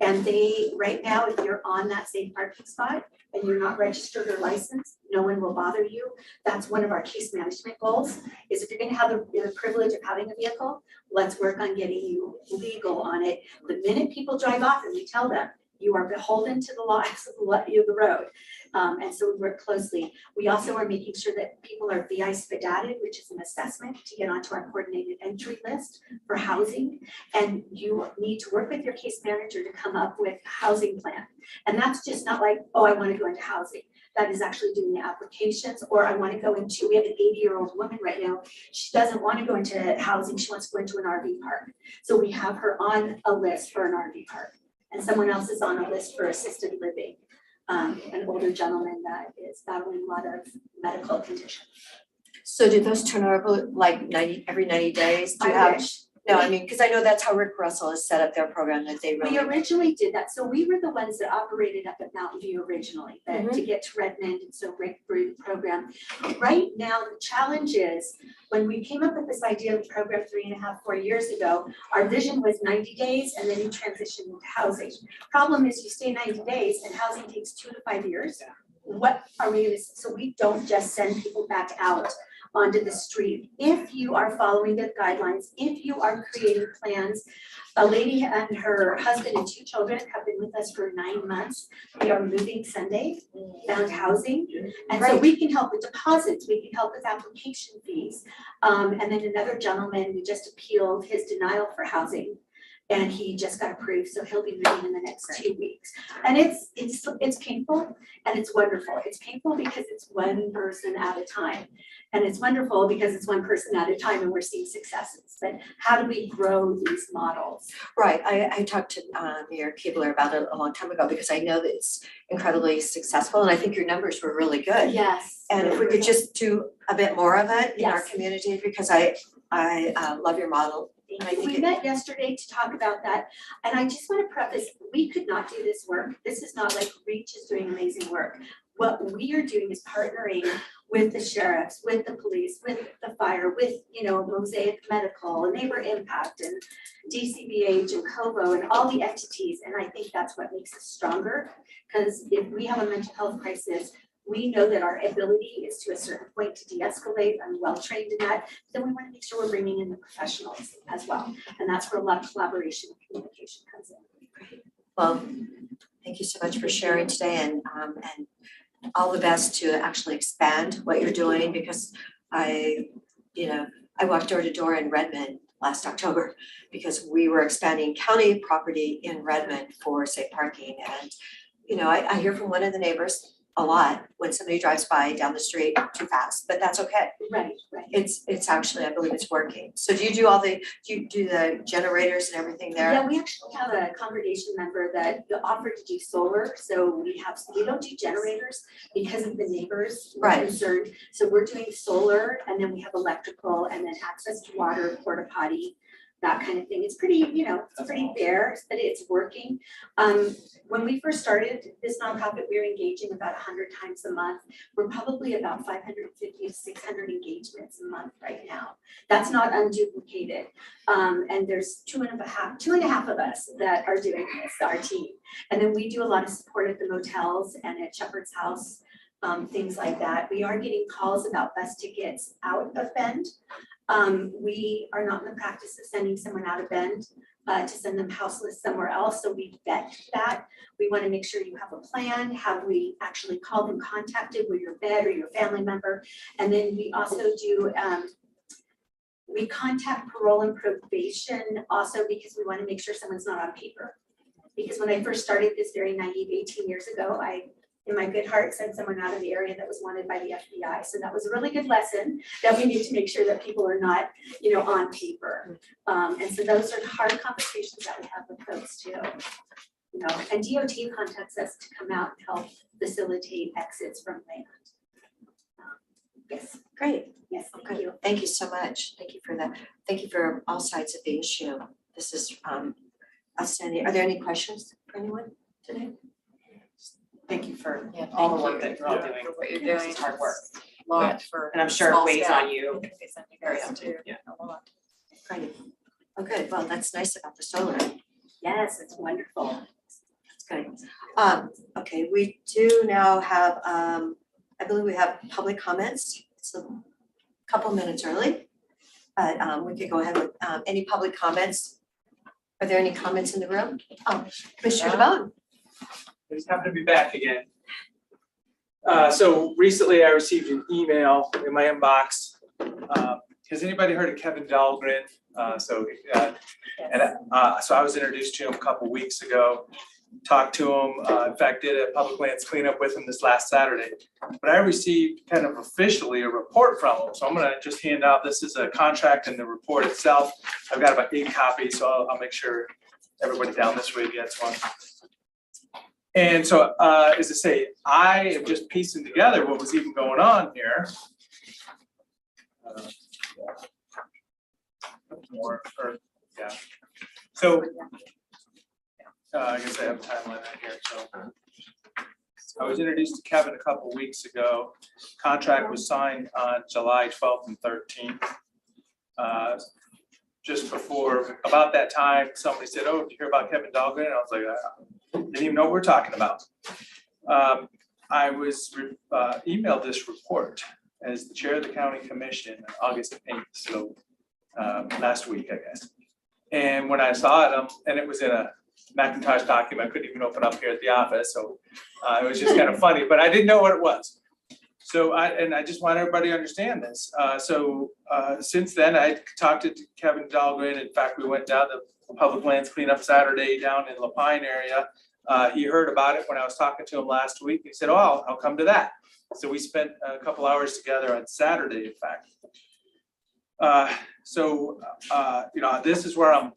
And they, right now, if you're on that safe parking spot and you're not registered or licensed, no one will bother you. That's one of our case management goals, is if you're gonna have the privilege of having a vehicle, let's work on getting you legal on it. The minute people drive off and we tell them, you are beholden to the laws of the road. And so we work closely. We also are making sure that people are VI SPDATed, which is an assessment to get onto our coordinated entry list for housing. And you need to work with your case manager to come up with a housing plan. And that's just not like, oh, I want to go into housing. That is actually doing the applications, or I want to go into, we have an 80-year-old woman right now. She doesn't want to go into housing. She wants to go into an RV park. So we have her on a list for an RV park. And someone else is on a list for assisted living, an older gentleman that is battling a lot of medical conditions. So do those turn over like every 90 days? Do you I have? wish. No, I mean, because I know that's how Rick Russell has set up their program, that they really. We originally did that. So we were the ones that operated up at Mountain View originally, but to get to Redmond, and so Rick grew the program. Right now, the challenge is, when we came up with this idea of the program 3.5–4 years ago, our vision was 90 days and then you transition into housing. Problem is, you stay 90 days and housing takes 2 to 5 years. What are we gonna, so we don't just send people back out onto the street. If you are following the guidelines, if you are creating plans, a lady and her husband and 2 children have been with us for 9 months. They are moving Sunday, found housing. And so we can help with deposits, we can help with application fees. And then another gentleman, we just appealed his denial for housing, and he just got approved, so he'll be moving in the next 2 weeks. And it's painful and it's wonderful. It's painful because it's one person at a time. And it's wonderful because it's one person at a time and we're seeing successes. But how do we grow these models? Right, I talked to Mayor Keebler about it a long time ago, because I know that it's incredibly successful, and I think your numbers were really good. Yes. And if we could just do a bit more of it in our Yes. community, because I love your model. And I think We met yesterday to talk about that, and I just want to preface, we could not do this work. This is not like Reach is doing amazing work. What we are doing is partnering with the sheriffs, with the police, with the fire, with, Mosaic Medical, Neighbor Impact, and DCBH, and COVO, and all the entities, and I think that's what makes us stronger. Because if we have a mental health crisis, we know that our ability is to a certain point to de-escalate. I'm well trained in that. Then we want to make sure we're bringing in the professionals as well. And that's where a lot of collaboration and communication comes in. Well, thank you so much for sharing today, and all the best to actually expand what you're doing, because I walked door to door in Redmond last October because we were expanding county property in Redmond for safe parking. And, I hear from one of the neighbors a lot when somebody drives by down the street too fast, but that's okay. Right. It's actually, I believe it's working. So do you do the generators and everything there? Yeah, we actually have a congregation member that offered to do solar. So we don't do generators because of the neighbors who are Right. concerned. So we're doing solar, and then we have electrical, and then access to water, porta potty. that kind of thing. It's pretty, it's pretty bare, but it's working. When we first started this nonprofit, we were engaging about 100 times a month. We're probably about 550 to 600 engagements a month right now. That's not unduplicated. And there's two and a half of us that are doing this, our team. And then we do a lot of support at the motels and at Shepherd's House, things like that. We are getting calls about bus tickets out of Bend. We are not in the practice of sending someone out of Bend to send them houseless somewhere else, so we vet that. We want to make sure you have a plan. Have we actually called and contacted with your vet or your family member? And then we also do, we contact parole and probation also because we want to make sure someone's not on paper. Because when I first started this very naive 18 years ago, I, in my good heart, sent someone out of the area that was wanted by the FBI. So that was a really good lesson that we need to make sure that people are not, on paper. And so those are hard conversations that we have with folks too. And DOT contacts us to come out and help facilitate exits from land. Yes, Great. yes, thank Okay. you. Thank you so much. Thank you for that. Thank you for all sides of the issue. This is outstanding. Are there any questions for anyone today? Thank you for Yeah, all the thank work you. that you're all Yeah. doing. For what you're This doing. is hard work. Lot for. And I'm sure it small weighs staff. on you. It's on you guys too. Yeah. A lot. Great. Oh, good. Well, that's nice about the solar. Yes, it's wonderful. That's good. Okay, we do now have, I believe we have public comments. It's a couple minutes early, but we could go ahead with any public comments. Are there any comments in the room? Oh, Commissioner DeBonne. I just happen to be back again. So recently I received an email in my inbox. Has anybody heard of Kevin Dahlgren? So I was introduced to him a couple weeks ago, talked to him, in fact, did a public lands cleanup with him this last Saturday. But I received kind of officially a report from him. So I'm gonna just hand out, this is a contract and the report itself. I've got about 8 copies, so I'll make sure everybody down this way gets one. And so, as I say, I am just piecing together what was even going on here. So, I guess I have a timeline right here, so. I was introduced to Kevin a couple weeks ago. Contract was signed on July 12th and 13th. Just before, about that time, somebody said, "Oh, did you hear about Kevin Dahlgren?" And I was like, I didn't even know what we're talking about. I was emailed this report as the chair of the county commission on August 8th, so last week, I guess. And when I saw it, and it was in a Macintosh document, I couldn't even open up here at the office, so it was just kind of funny, but I didn't know what it was. So I just want everybody to understand this. Since then, I talked to Kevin Dahlgren. In fact, we went down the public lands cleanup Saturday down in La Pine area. He heard about it when I was talking to him last week. He said, "Oh, I'll come to that." So we spent a couple hours together on Saturday, in fact. This is where I'm,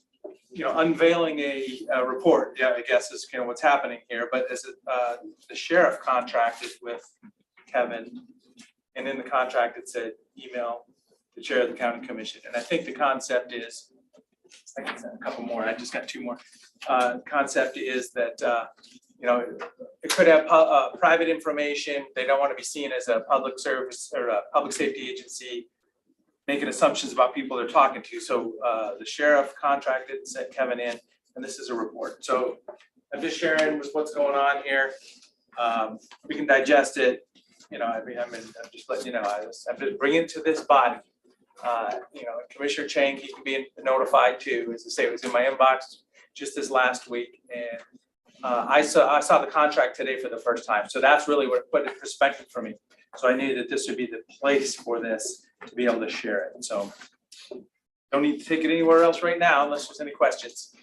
unveiling a report. Yeah, I guess is what's happening here. But as the sheriff contracted with Kevin, and in the contract it said email the chair of the county commission. And I think the concept is, I can send a couple more. I just got 2 more. Concept is that it could have private information. They don't want to be seen as a public service or a public safety agency making assumptions about people they're talking to. So the sheriff contracted, sent Kevin in, and this is a report. So I'm just sharing with what's going on here. We can digest it. I'm just letting you know, I'm just bringing it to this body. Commissioner Chang, he can be notified too. As I say, it was in my inbox just this last week, and I saw the contract today for the first time. So that's really what put it in perspective for me. So I knew that this would be the place for this to be able to share it. So don't need to take it anywhere else right now unless there's any questions.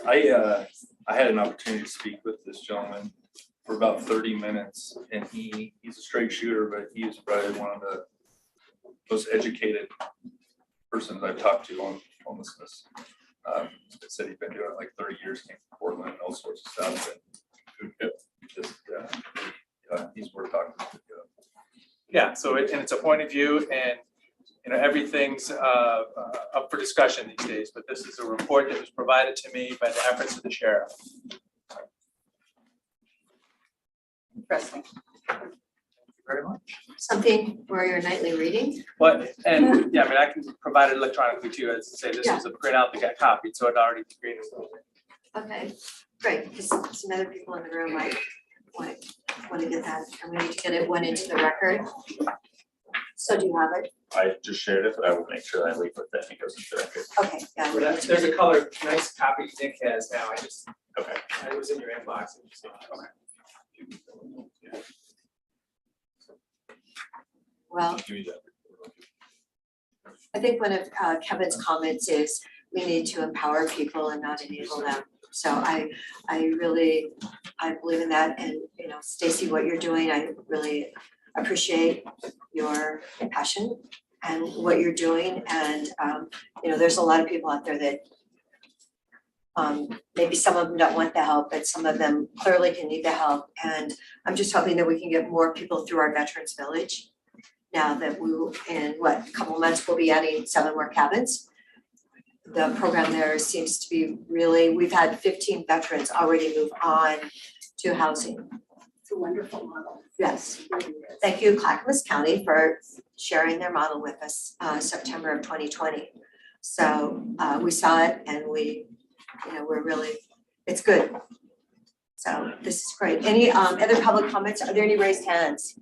I had an opportunity to speak with this gentleman for about 30 minutes, and he's a straight shooter, but he is probably one of the most educated persons I've talked to on homelessness. Said he'd been doing it like 30 years, came from Portland and all sorts of stuff. And he's worth talking to. Yeah, so it's a point of view, and everything's up for discussion these days, but this is a report that was provided to me by the efforts of the sheriff. Interesting. Thank you very much. Something for your nightly reading? But, and, yeah, I mean, I can provide it electronically too, as to say, this Yeah. was a printout that got copied, so it already created. Okay, great, because some other people in the room might want to get that, and we need to get it one into the record. So do you have it? I just shared it, but I will make sure that I leave with that and it goes into the record. Okay, yeah. There's a color, nice copy Nick has now, Okay. it was in your inbox. Well, I think one of Kevin's comments is we need to empower people and not enable them. So I really, I believe in that, and Stacy, what you're doing, I really appreciate your passion and what you're doing, and there's a lot of people out there that maybe some of them don't want the help, but some of them clearly can need the help, and I'm just hoping that we can get more people through our Veterans Village. Now that we will, in a couple months, we'll be adding 7 more cabins. The program there seems to be really, we've had 15 veterans already move on to housing. It's a wonderful model. Yes, It really is. thank you Clackamas County for sharing their model with us, September of 2020. So we saw it and we're really, it's good. So this is great. Any other public comments? Are there any raised hands?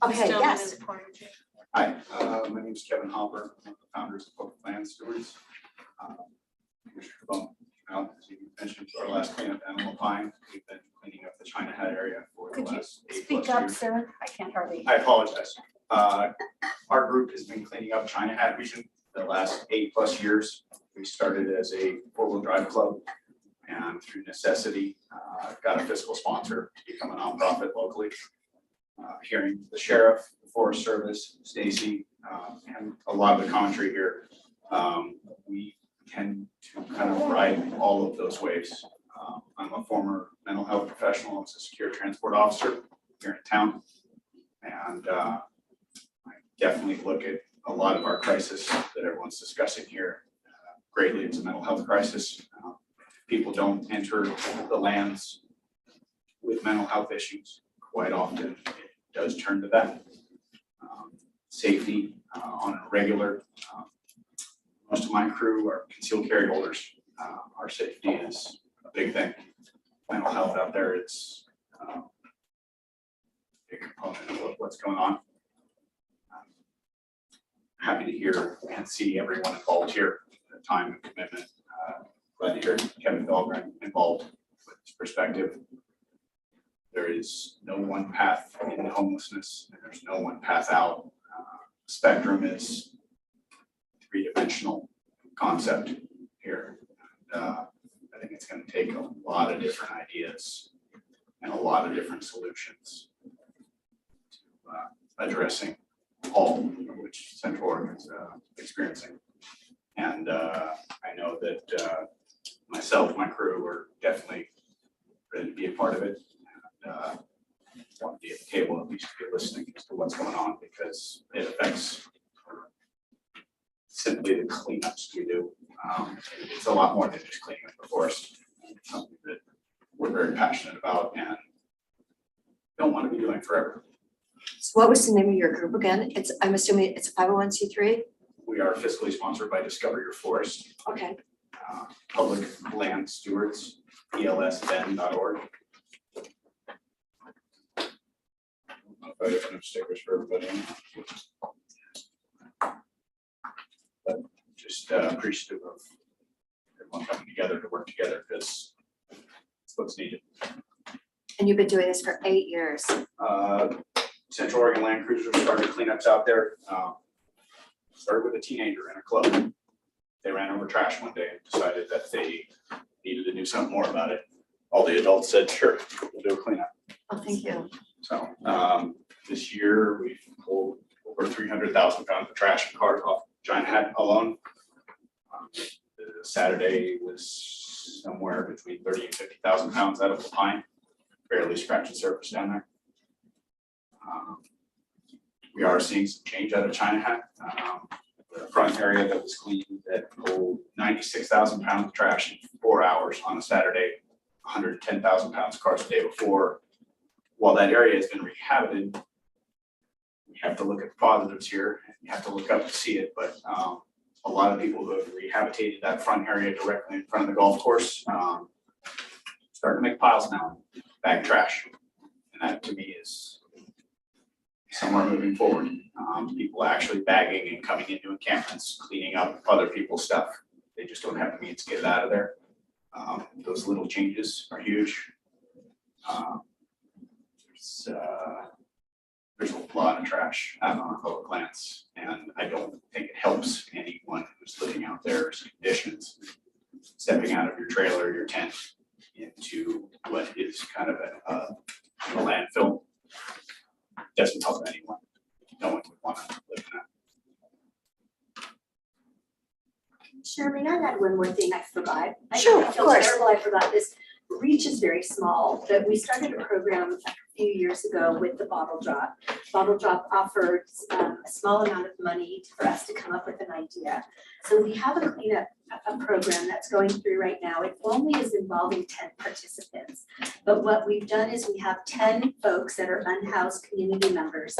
Okay, yes. Hi, my name is Kevin Hopper, one of the founders of Public Land Stewards. Commissioner Bump, as you mentioned, our last cleanup Animal Pine, we've been cleaning up the China Hat area for the last 8+ Speak up, years. sir. I can't hardly. I apologize. Our group has been cleaning up China Hat region the last 8+ years. We started as a 4-wheel drive club, and through necessity, got a fiscal sponsor to become a nonprofit locally. Hearing the sheriff, the Forest Service, Stacy, and a lot of the commentary here, we tend to kind of ride all of those waves. I'm a former mental health professional. I was a secure transport officer here in town. And I definitely look at a lot of our crisis that everyone's discussing here greatly as a mental health crisis. People don't enter the lands with mental health issues. Quite often, it does turn to that. Safety on a regular. Most of my crew are concealed carry holders. Our safety is a big thing. Mental health out there, it's a big component of what's going on. Happy to hear and see everyone involved here, the time and commitment. Glad to hear Kevin Dahlgren involved with his perspective. There is no one path into homelessness, and there's no one path out. Spectrum is a 3-dimensional concept here. And, I think it's going to take a lot of different ideas and a lot of different solutions to addressing all which Central Oregon is experiencing. And I know that myself, my crew, are definitely ready to be a part of it. And want to be at the table, at least be listening as to what's going on, because it affects simply the cleanups we do. It's a lot more than just cleaning up the forest. It's something that we're very passionate about and don't want to be doing forever. So what was the name of your group again? I'm assuming it's a 501c3? We are fiscally sponsored by Discover Your Forest. Okay. Public Land Stewards, PLSN.org. I have enough stickers for everybody. But just appreciative of everyone coming together to work together, because it's what's needed. And you've been doing this for 8 years. Central Oregon Land Cruisers started cleanups out there. Started with a teenager in a club. They ran over trash one day and decided that they needed to do something more about it. All the adults said, sure, we'll do a cleanup. Oh, thank you. So this year we've pulled over 300,000 pounds of trash and cars off Giant Hat alone. Saturday was somewhere between 30 and 50,000 pounds out of the pine. Barely scratched the surface down there. We are seeing some change out of China Hat. The front area that was cleaned that hold 96,000 pounds of trash in 4 hours on a Saturday, 110,000 pounds of cars the day before. While that area has been rehabited, we have to look at the positives here. You have to look up to see it, but a lot of people who have rehabilitated that front area directly in front of the golf course starting to make piles now, bag trash. And that to me is somewhere moving forward. People actually bagging and coming into encampments, cleaning up other people's stuff. They just don't have the means to get it out of there. Those little changes are huge. There's a lot of trash out on a public glance, and I don't think it helps anyone who's living out there's conditions. Stepping out of your trailer, or your tent, into what is kind of a landfill doesn't help anyone. No one would want to live in that. Sherman, I had one more thing I forgot. Sure, I of feel course. terrible, I forgot this. Reach is very small, but we started a program a few years ago with the Bottle Drop. Bottle Drop offered a small amount of money for us to come up with an idea. So we have a cleanup program that's going through right now. It only is involving 10 participants. But what we've done is we have 10 folks that are unhoused community members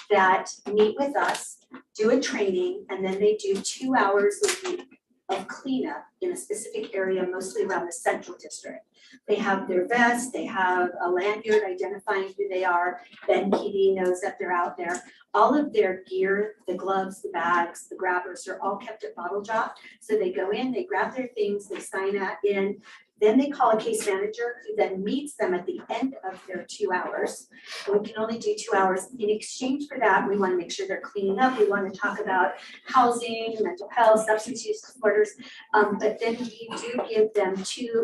that meet with us, do a training, and then they do 2 hours a week of cleanup in a specific area, mostly around the central district. They have their vest, they have a lanyard identifying who they are, Ben PD knows that they're out there. All of their gear, the gloves, the bags, the grabbers are all kept at Bottle Drop. So they go in, they grab their things, they sign in, then they call a case manager who then meets them at the end of their 2 hours. And we can only do 2 hours. In exchange for that, we want to make sure they're cleaning up. We want to talk about housing, mental health, substance use disorders. But then we do give them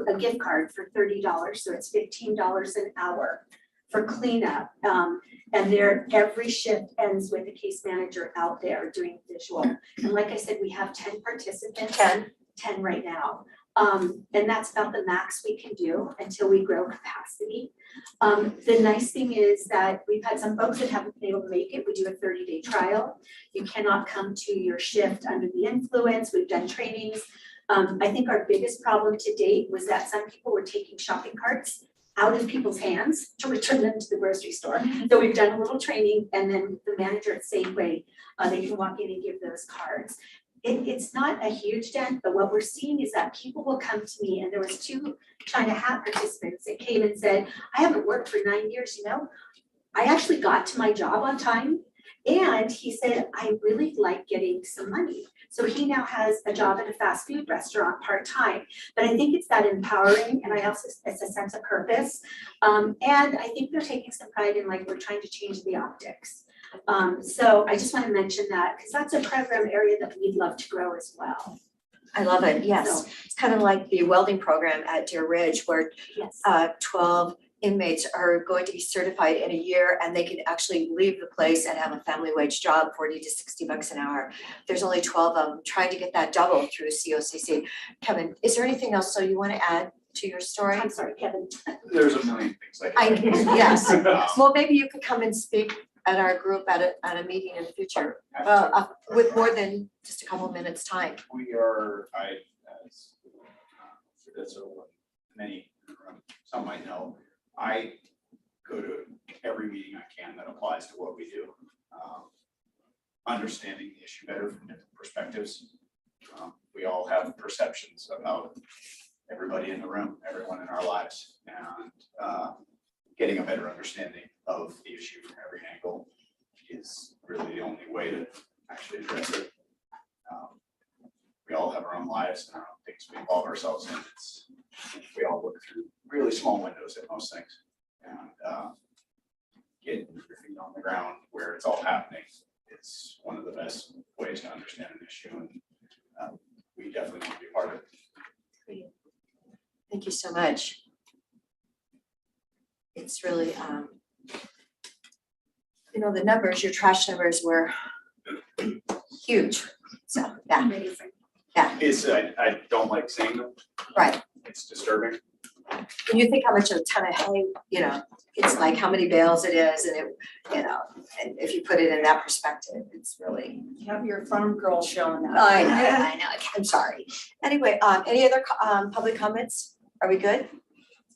a gift card for $30. So it's $15 an hour for cleanup. And every shift ends with a case manager out there doing visual. And like I said, we have 10 participants. 10 right now. And that's about the max we can do until we grow capacity. The nice thing is that we've had some folks that haven't been able to make it. We do a 30-day trial. You cannot come to your shift under the influence. We've done trainings. I think our biggest problem to date was that some people were taking shopping carts out of people's hands to return them to the grocery store. So we've done a little training, and then the manager at Safeway, they can walk in and give those cards. It's not a huge dent, but what we're seeing is that people will come to me, and there was 2 China Hat participants that came and said, I haven't worked for 9 years, I actually got to my job on time. And he said, I really like getting some money. So he now has a job at a fast food restaurant part-time. But I think it's that empowering, and it's a sense of purpose. And I think they're taking some pride in, like, we're trying to change the optics. So I just want to mention that because that's a program area that we'd love to grow as well. I love it, yes. So, It's kind of like the welding program at Deer Ridge where yes. 12 inmates are going to be certified in a year, and they can actually leave the place and have a family wage job, 40 to 60 bucks an hour. There's only 12 of them, trying to get that double through COCC. Kevin, is there anything else you want to add to your story? I'm sorry, Kevin. There's a million things I could say. Yes. Well, maybe you could come and speak at our group at a meeting in the future, with more than just a couple of minutes time. We are, as that's many, some might know, I go to every meeting I can that applies to what we do. Understanding the issue better from different perspectives. We all have perceptions about everybody in the room, everyone in our lives, and getting a better understanding of the issue from every angle is really the only way to actually address it. We all have our own lives and our own things we involve ourselves in. We all look through really small windows at most things, and getting your feet on the ground where it's all happening is one of the best ways to understand an issue, and we definitely want to be part of it. Thank you so much. It's really, the numbers, your trash numbers were huge. So, yeah. Amazing. Yeah. It's, I don't like saying them. Right. It's disturbing. when you think how much a ton of hay, you know, it's like how many bales it is and it, you know, and if you put it in that perspective, it's really. You have your farm girl showing up. I know, I'm sorry. Anyway, any other, public comments? Are we good?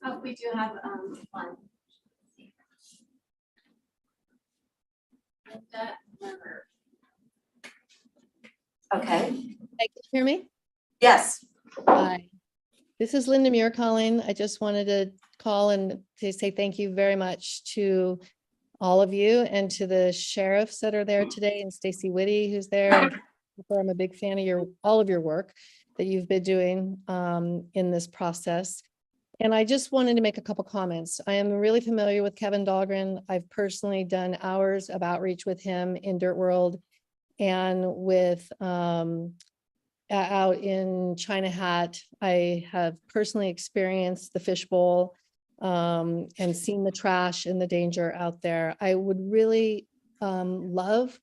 Oh, we do have, one. Linda Lemmer. Okay, Hey, can you hear me? yes. Hi. This is Linda Muir calling. I just wanted to call and to say thank you very much to all of you and to the sheriffs that are there today and Stacy Whitty, who's there. And I'm a big fan of all of your work that you've been doing in this process. And I just wanted to make a couple comments. I am really familiar with Kevin Dahlgren. I've personally done hours of outreach with him in Dirt World and with out in China Hat. I have personally experienced the fishbowl and seen the trash and the danger out there. I would really love,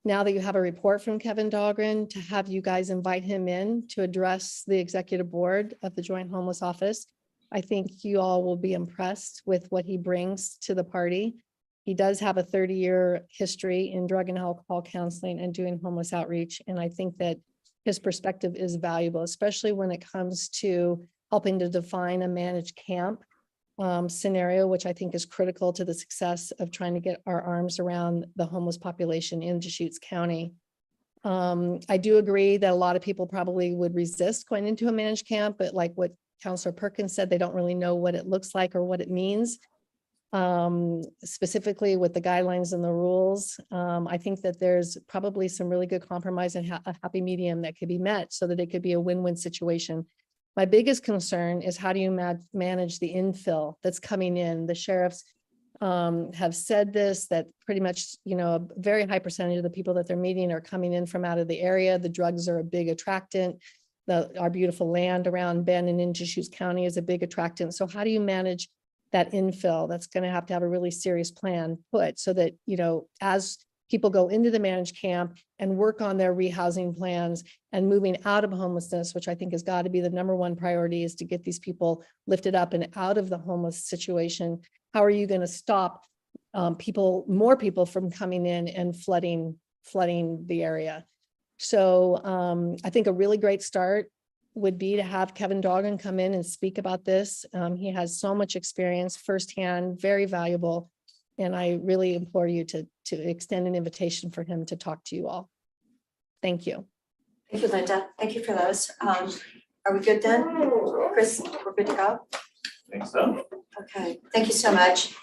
now that you have a report from Kevin Dahlgren, to have you guys invite him in to address the executive board of the Joint Homeless Office. I think you all will be impressed with what he brings to the party. He does have a 30-year history in drug and alcohol counseling and doing homeless outreach. And I think that his perspective is valuable, especially when it comes to helping to define a managed camp scenario, which I think is critical to the success of trying to get our arms around the homeless population in Deschutes County. I do agree that a lot of people probably would resist going into a managed camp, but like what Councilor Perkins said, they don't really know what it looks like or what it means. Specifically with the guidelines and the rules. I think that there's probably some really good compromise and a happy medium that could be met so that it could be a win-win situation. My biggest concern is how do you manage the infill that's coming in? The sheriffs have said this, that pretty much, you know, a very high percentage of the people that they're meeting are coming in from out of the area. The drugs are a big attractant. Our beautiful land around Bend and in Deschutes County is a big attractant. So how do you manage that infill? That's going to have a really serious plan put so that, you know, as people go into the managed camp and work on their rehousing plans and moving out of homelessness, which I think has got to be the #1 priority, is to get these people lifted up and out of the homeless situation. How are you going to stop more people from coming in and flooding the area? So I think a really great start would be to have Kevin Dahlgren come in and speak about this. He has so much experience firsthand, very valuable. And I really implore you to extend an invitation for him to talk to you all. Thank you. Thank you, Linda. Thank you for those. Are we good then? Chris, we're good to go? Think so. Okay, thank you so much.